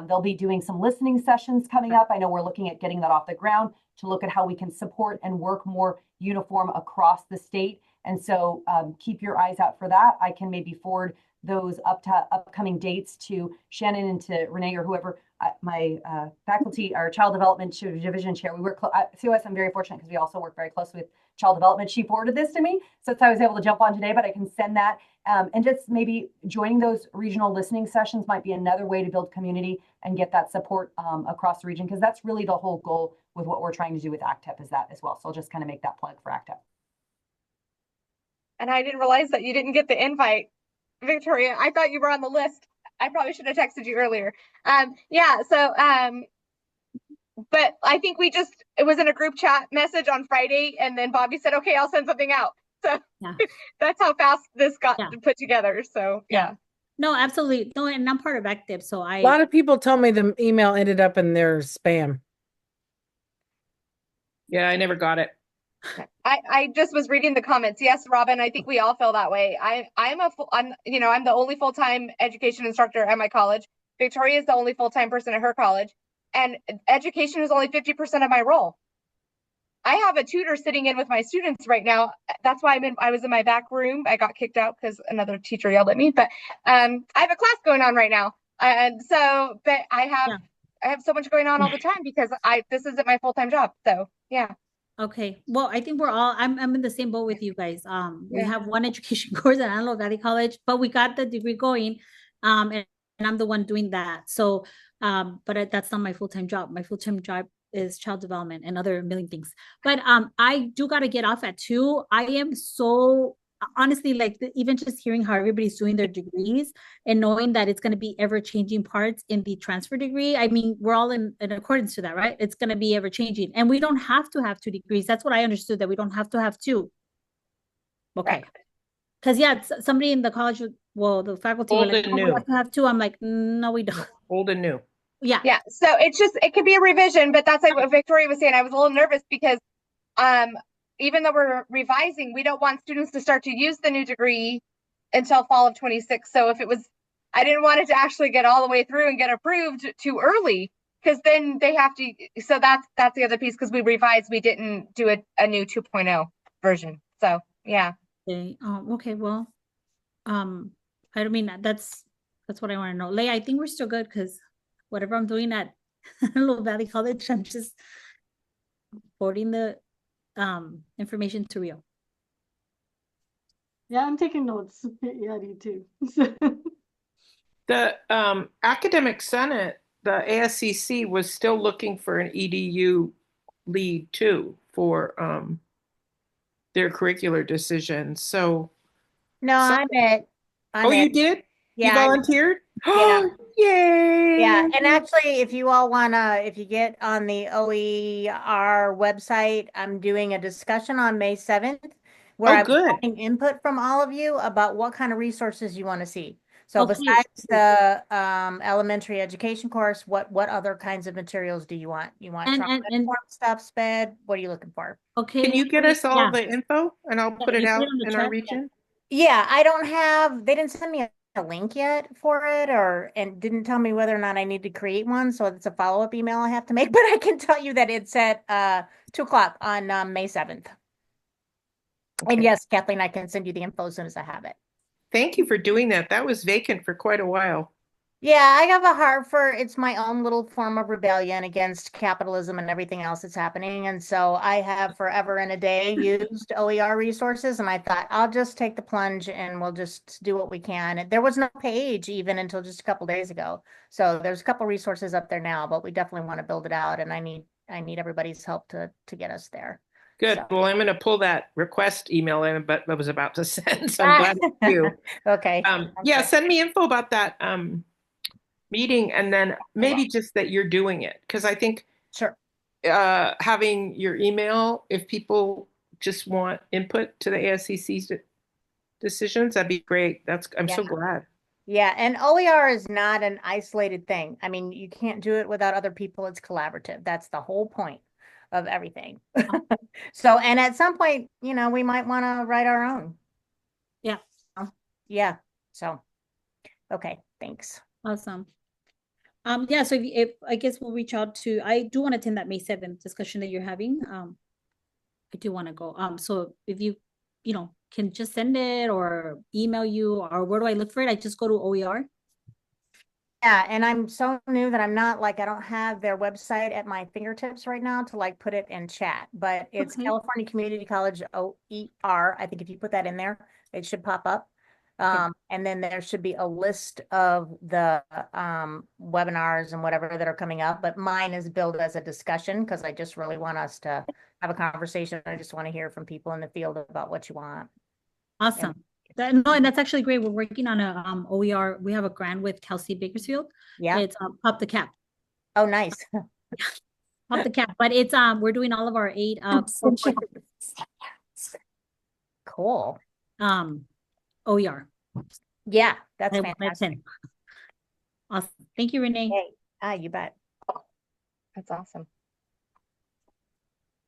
They'll be doing some listening sessions coming up. I know we're looking at getting that off the ground to look at how we can support and work more uniform across the state. And so keep your eyes out for that. I can maybe forward those upcoming dates to Shannon and to Renee or whoever, my faculty, our child development division chair. We work at COS. I'm very fortunate because we also work very closely with child development. She forwarded this to me, so that's how I was able to jump on today, but I can send that. And just maybe joining those regional listening sessions might be another way to build community and get that support across the region, because that's really the whole goal with what we're trying to do with ACTEP is that as well. So I'll just kind of make that plug for ACTEP. And I didn't realize that you didn't get the invite, Victoria. I thought you were on the list. I probably should have texted you earlier. But I think it was in a group chat message on Friday, and then Bobby said, okay, I'll send something out. So that's how fast this got put together. So no, absolutely. No, and I'm part of ACTEP, so a lot of people tell me the email ended up in their spam. Yeah, I never got it. I just was reading the comments. Yes, Robin, I think we all feel that way. I'm the only full-time education instructor at my college. Victoria is the only full-time person at her college, and education is only 50% of my role. I have a tutor sitting in with my students right now. That's why I was in my back room. I got kicked out because another teacher yelled at me, but I have a class going on right now. And so, but I have so much going on all the time because this isn't my full-time job. So yeah. Okay. Well, I think I'm in the same boat with you guys. We have one education course at Antelope Valley College, but we got the degree going. And I'm the one doing that. So but that's not my full-time job. My full-time job is child development and other million things. But I do gotta get off at 2. I am so honestly, like even just hearing how everybody's doing their degrees and knowing that it's going to be ever changing parts in the transfer degree. I mean, we're all in accordance to that, right? It's going to be ever changing, and we don't have to have 2 degrees. That's what I understood, that we don't have to have 2. Okay. Because somebody in the college, well, the faculty Old were like, and oh, new. we have to have 2. I'm like, no, we don't. Old and new. Yeah. Yeah. So it could be a revision, but that's like what Victoria was saying. I was a little nervous because even though we're revising, we don't want students to start to use the new degree until fall of 26. So I didn't want it to actually get all the way through and get approved too early, because then they have to. So that's the other piece, because we revised, we didn't do a new 2.0 version. So yeah. Okay. Okay. Well, I mean, that's what I want to know. Leia, I think we're still good because whatever I'm doing at Little Valley College, I'm just forwarding the information to Rio. Yeah, I'm taking notes. Yeah, you too. The Academic Senate, the ASCC, was still looking for an EDU lead too for their curricular decisions. So No, I'm it. you did? Yeah, You volunteered? Yeah. Yay! Yeah, and actually, if you all if you get on the OER website, I'm doing a discussion on May 7th where I'm getting input from all of you about what kind of resources you want to see. So besides the elementary education course, what other kinds of materials do you want? You want trauma-informed stuff, SPED? What are you looking for? Okay. Can you get us all the info and I'll put it out in our region? Yeah, they didn't send me a link yet for it, and didn't tell me whether or not I need to create one. So it's a follow-up email I have to make, but I can tell you that it's at 2:00 on May 7th. Okay. And yes, Kathleen, I can send you the info as soon as I have it. Thank you for doing that. That was vacant for quite a while. Yeah, I have a heart for, it's my own little form of rebellion against capitalism and everything else that's happening. And so I have forever and a day used OER resources, and I thought I'll just take the plunge and we'll just do what we can. And there was no page even until just a couple days ago. So there's a couple resources up there now, but we definitely want to build it out, and I need everybody's help to get us there. Good. So. Well, I'm going to pull that request email in, but I was about to send, so I'm glad it's you. Okay. Yeah, send me info about that meeting, and then maybe just that you're doing it, because I think having your email, if people just want input to the ASCC's decisions, that'd be great. I'm so glad. Yeah, and OER is not an isolated thing. I mean, you can't do it without other people. It's collaborative. That's the whole point of everything. So, and at some point, we might want to write our own. Yeah. Yeah. So, okay. Thanks. Awesome. Yeah, so if I guess we'll reach out to, I do want to attend that May 7th discussion that you're having. I do want to go. So if you can just send it or email you, or where do I look for it? I just go to OER. Yeah, and I'm so new that I'm not I don't have their website at my fingertips right now to put it in chat, but it's California Community College OER. I think if you put that in there, it should pop up. And then there should be a list of the webinars and whatever that are coming up, but mine is billed as a discussion because I just really want us to have a conversation. I just want to hear from people in the field about what you want. Awesome. And that's actually great. We're working on a OER. We have a grant with Cal State Bakersfield. Yeah, it's Pop the Cap. Oh, nice. Pop the Cap, but it's we're doing all of our 8 cool. OER. Yeah, that's fantastic. Awesome. Thank you, Renee. Hey, you bet. That's awesome.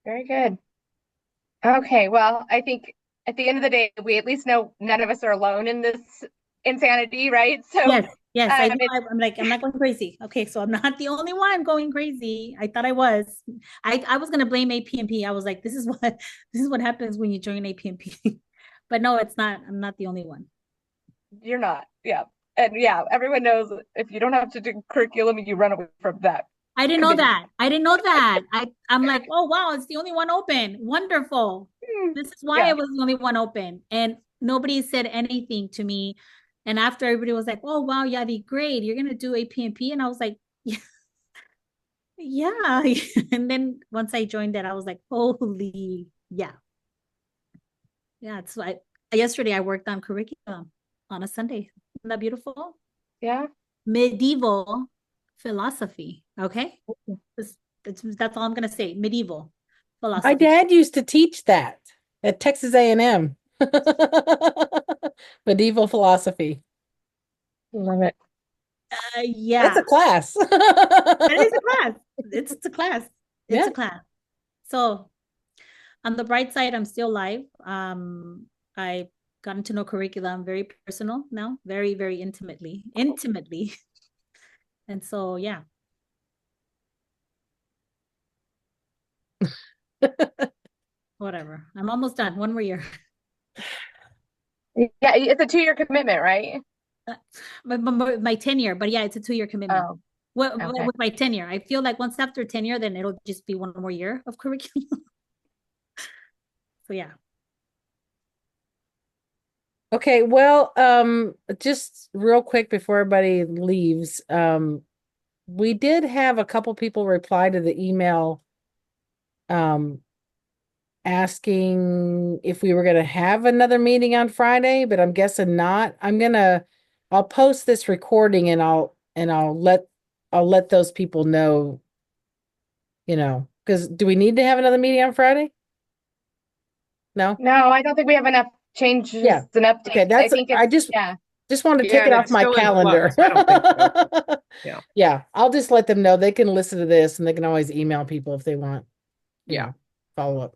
Very good. Okay, well, I think at the end of the day, we at least know none of us are alone in this insanity, right? So Yes, I know. I'm like, I'm not going crazy. Okay, so I'm not the only one going crazy. I thought I was. I was gonna blame APNP. I was like, this is what happens when you join APNP. But no, it's not. I'm not the only one. You're not. Yeah. And yeah, everyone knows if you don't have to do curriculum, you run away from that. I didn't know that. I didn't know that. I'm like, oh wow, it's the only one open. Wonderful. This is why I was the only one open. And nobody said anything to me. And after everybody was like, oh wow, Yadi, great. You're gonna do APNP. And I was like, yeah. Yeah. And then once I joined it, I was like, holy, yeah. Yeah. It's like yesterday I worked on curriculum on a Sunday. Isn't that beautiful? Yeah. Medieval philosophy. Okay. That's all I'm gonna say. Medieval philosophy. My dad used to teach that at Texas A&M. Medieval philosophy. Love it. Yeah. That's a class. It is a class. It's a class. It's a class. So on the bright side, I'm still live. I gotten to know curriculum very personal now, very, very intimately. And so, yeah. Whatever. I'm almost done. One more year. Yeah, it's a 2-year commitment, right? My tenure, but yeah, it's a 2-year commitment. Oh, with my tenure, I feel like once after tenure, then it'll just be one more year of curriculum. So yeah. Okay, well, just real quick before everybody leaves, we did have a couple people reply to the email asking if we were going to have another meeting on Friday, but I'm guessing not. I'll post this recording and I'll let those people know, because do we need to have another meeting on Friday? No, I don't think we have enough changes and updates. Okay, I think just want to take it off my calendar. I don't think so. Yeah, I'll just let them know they can listen to this and they can always email people if they want. Follow up.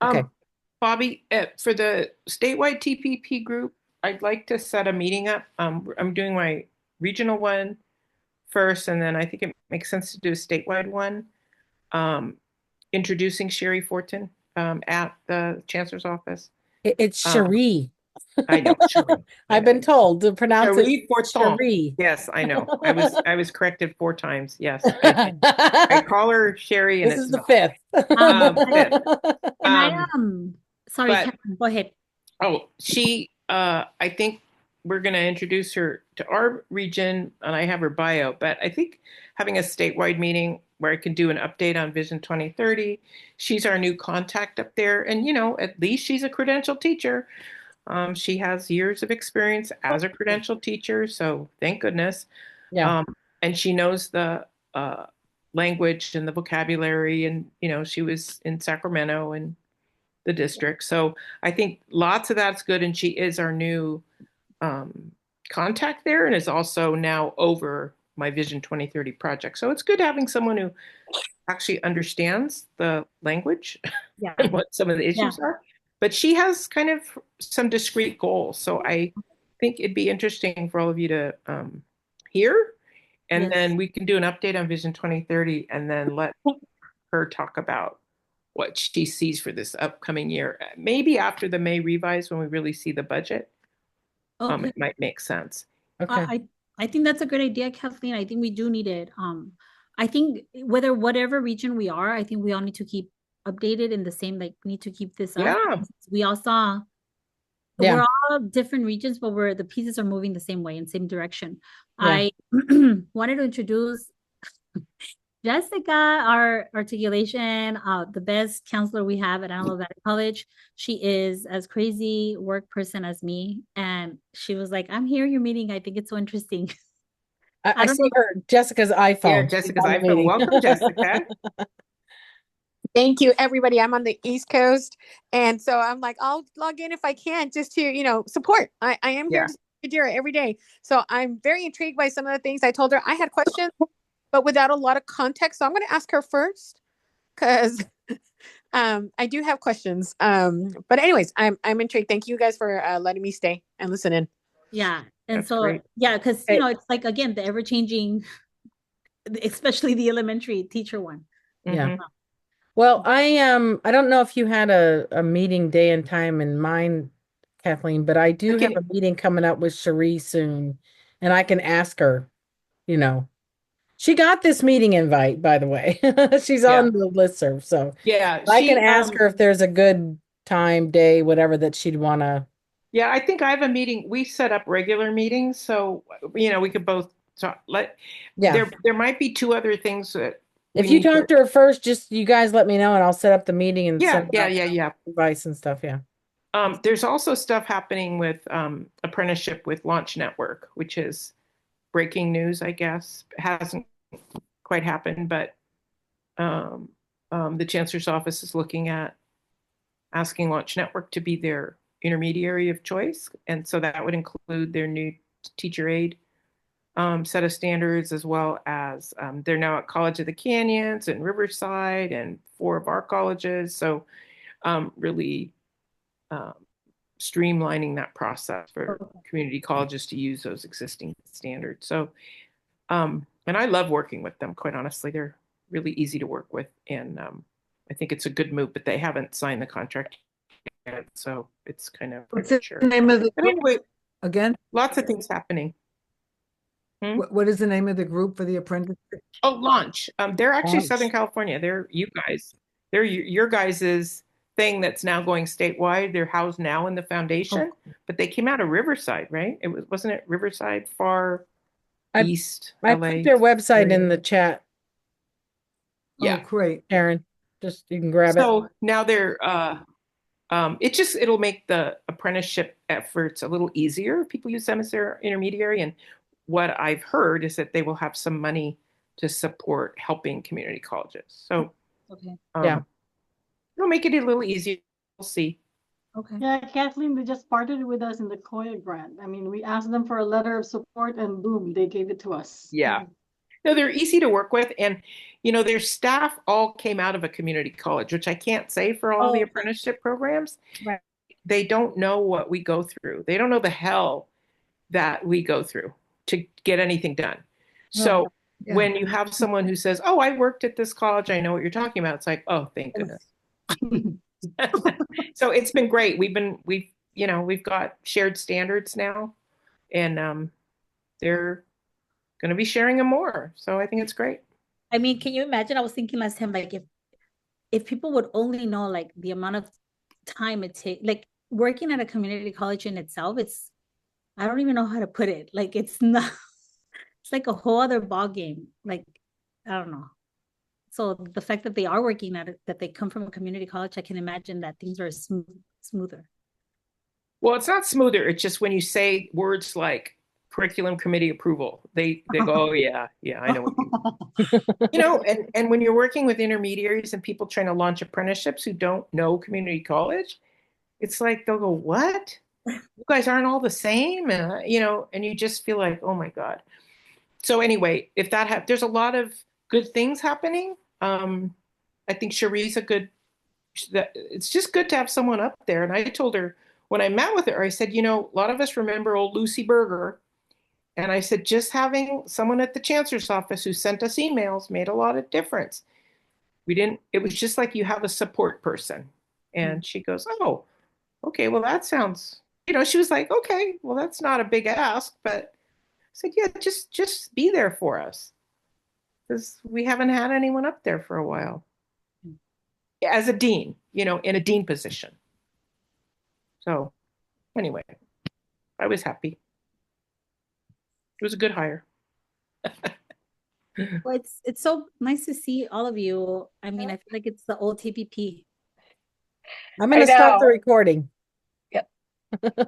Okay. Bobby, for the statewide TPP group, I'd like to set a meeting up. I'm doing my regional one first, and then I think it makes sense to do a statewide one. Introducing Sherry Fortin at the chancellor's office. It's Cherie. I know. I've been told to pronounce Cherie it Cherie. Yes, I know. I was corrected 4 times. Yes, I call her Sherry, and this is the 5th. Sorry, Kevin, go ahead. Oh, I think we're going to introduce her to our region, and I have her bio, but I think having a statewide meeting where I can do an update on Vision 2030. She's our new contact up there, and at least she's a credentialed teacher. She has years of experience as a credentialed teacher, so thank goodness. Yeah. And she knows the language and the vocabulary, and she was in Sacramento and the district. So I think lots of that's good, and she is our new contact there, and is also now over my Vision 2030 project. So it's good having someone who actually understands the language and what some of the issues are. But she has kind of some discrete goals. So I think it'd be interesting for all of you to hear. And then we can do an update on Vision 2030 and then let her talk about what she sees for this upcoming year. Maybe after the May revise, when we really see the budget, it might make sense. Okay. I think that's a good idea, Kathleen. I think we do need it. I think whatever region we are, I think we all need to keep updated in the same, we need to keep this up. We all saw we're all different regions, but the pieces are moving the same way in same direction. I wanted to introduce Jessica, our articulation, the best counselor we have at Antelope Valley College. She is as crazy work person as me. And she was like, I'm here, your meeting. I think it's so interesting. I see her, Jessica's iPhone. Yeah, Jessica's iPhone. Welcome, Jessica. Thank you, everybody. I'm on the East Coast. And so I'm like, I'll log in if I can just to, support. I am here to support Jadira every day. So I'm very intrigued by some of the things. I told her I had questions, but without a lot of context. So I'm going to ask her first because I do have questions. But anyways, I'm intrigued. Thank you guys for letting me stay and listen in. Yeah. And That's so, great. yeah, because, Hey. it's like, again, the ever-changing, especially the elementary teacher one. Yeah. Mhm. Well, I don't know if you had a meeting day and time in mind, Kathleen, but I do have Okay. a meeting coming up with Cherie soon, and I can ask her, you know. She got this meeting invite, by the way. She's Yeah. on the listserv, so Yeah, I can she ask her if there's a good time, day, whatever that she'd wanna. yeah, I think I have a meeting. We set up regular meetings, so we could both talk. Yeah. There might be two other things that we If you need talk to her first, just you guys let me know and I'll set up the meeting and Yeah, send yeah, out yeah, yeah. advice and stuff. Yeah. There's also stuff happening with apprenticeship with Launch Network, which is breaking news, I guess. It hasn't quite happened, but um, the chancellor's office is looking at asking Launch Network to be their intermediary of choice. And so that would include their new teacher aid set of standards, as well as they're now at College of the Canyons and Riverside and 4 of our colleges. So really streamlining that process for community colleges to use those existing standards. So, and I love working with them, quite honestly. They're really easy to work with. And I think it's a good move, but they haven't signed the contract yet. So it's kind of What's the premature. name of the But group anyway, again? lots of things happening. What is the name of the group for the apprenticeship? Oh, Launch. They're actually Launch. Southern California. They're you guys. They're your guys's thing that's now going statewide. They're housed now in the foundation, but they came out of Riverside, right? Wasn't it Riverside, far east I LA? put their website area? in the chat, Yeah. Oh, great. Karen. Just you can grab it. So now they're it'll make the apprenticeship efforts a little easier if people use them as their intermediary. And what I've heard is that they will have some money to support helping community colleges. So Okay. Yeah. it'll make it a little easier. We'll see. Okay. Yeah, Kathleen, they just partnered with us in the COIA grant. I mean, we asked them for a letter of support and boom, they gave it to us. Yeah. No, they're easy to work with. And, their staff all came out of a community college, which I can't say for all the apprenticeship programs. Right. They don't know what we go through. They don't know the hell that we go through to get anything done. So when you have someone who says, oh, I worked at this college, I know what you're talking about. It's like, oh, thank goodness. So it's been great. We've got shared standards now, and they're going to be sharing them more. So I think it's great. I mean, can you imagine? I was thinking last time, like if people would only know like the amount of time it takes, like working at a community college in itself, I don't even know how to put it. Like it's not, it's like a whole other ball game. Like, I don't know. So the fact that they are working at it, that they come from a community college, I can imagine that things are smoother. Well, it's not smoother. It's just when you say words like curriculum committee approval, they go, oh yeah, I know what you mean. And when you're working with intermediaries and people trying to launch apprenticeships who don't know community college, it's like they'll go, what? You guys aren't all the same, and and you just feel like, oh my God. So anyway, if there's a lot of good things happening. I think Cherie's it's just good to have someone up there. And I told her when I met with her, I said, a lot of us remember old Lucy Berger. And I said, just having someone at the chancellor's office who sent us emails made a lot of difference. It was just like you have a support person. And she goes, oh, okay, well, that sounds, she was like, okay, well, that's not a big ask, but I said, yeah, just be there for us. Because we haven't had anyone up there for a while. As a dean, in a dean position. So anyway, I was happy. It was a good hire. Well, it's so nice to see all of you. I mean, I feel like it's the old TPP. I'm going to stop the recording. Yep.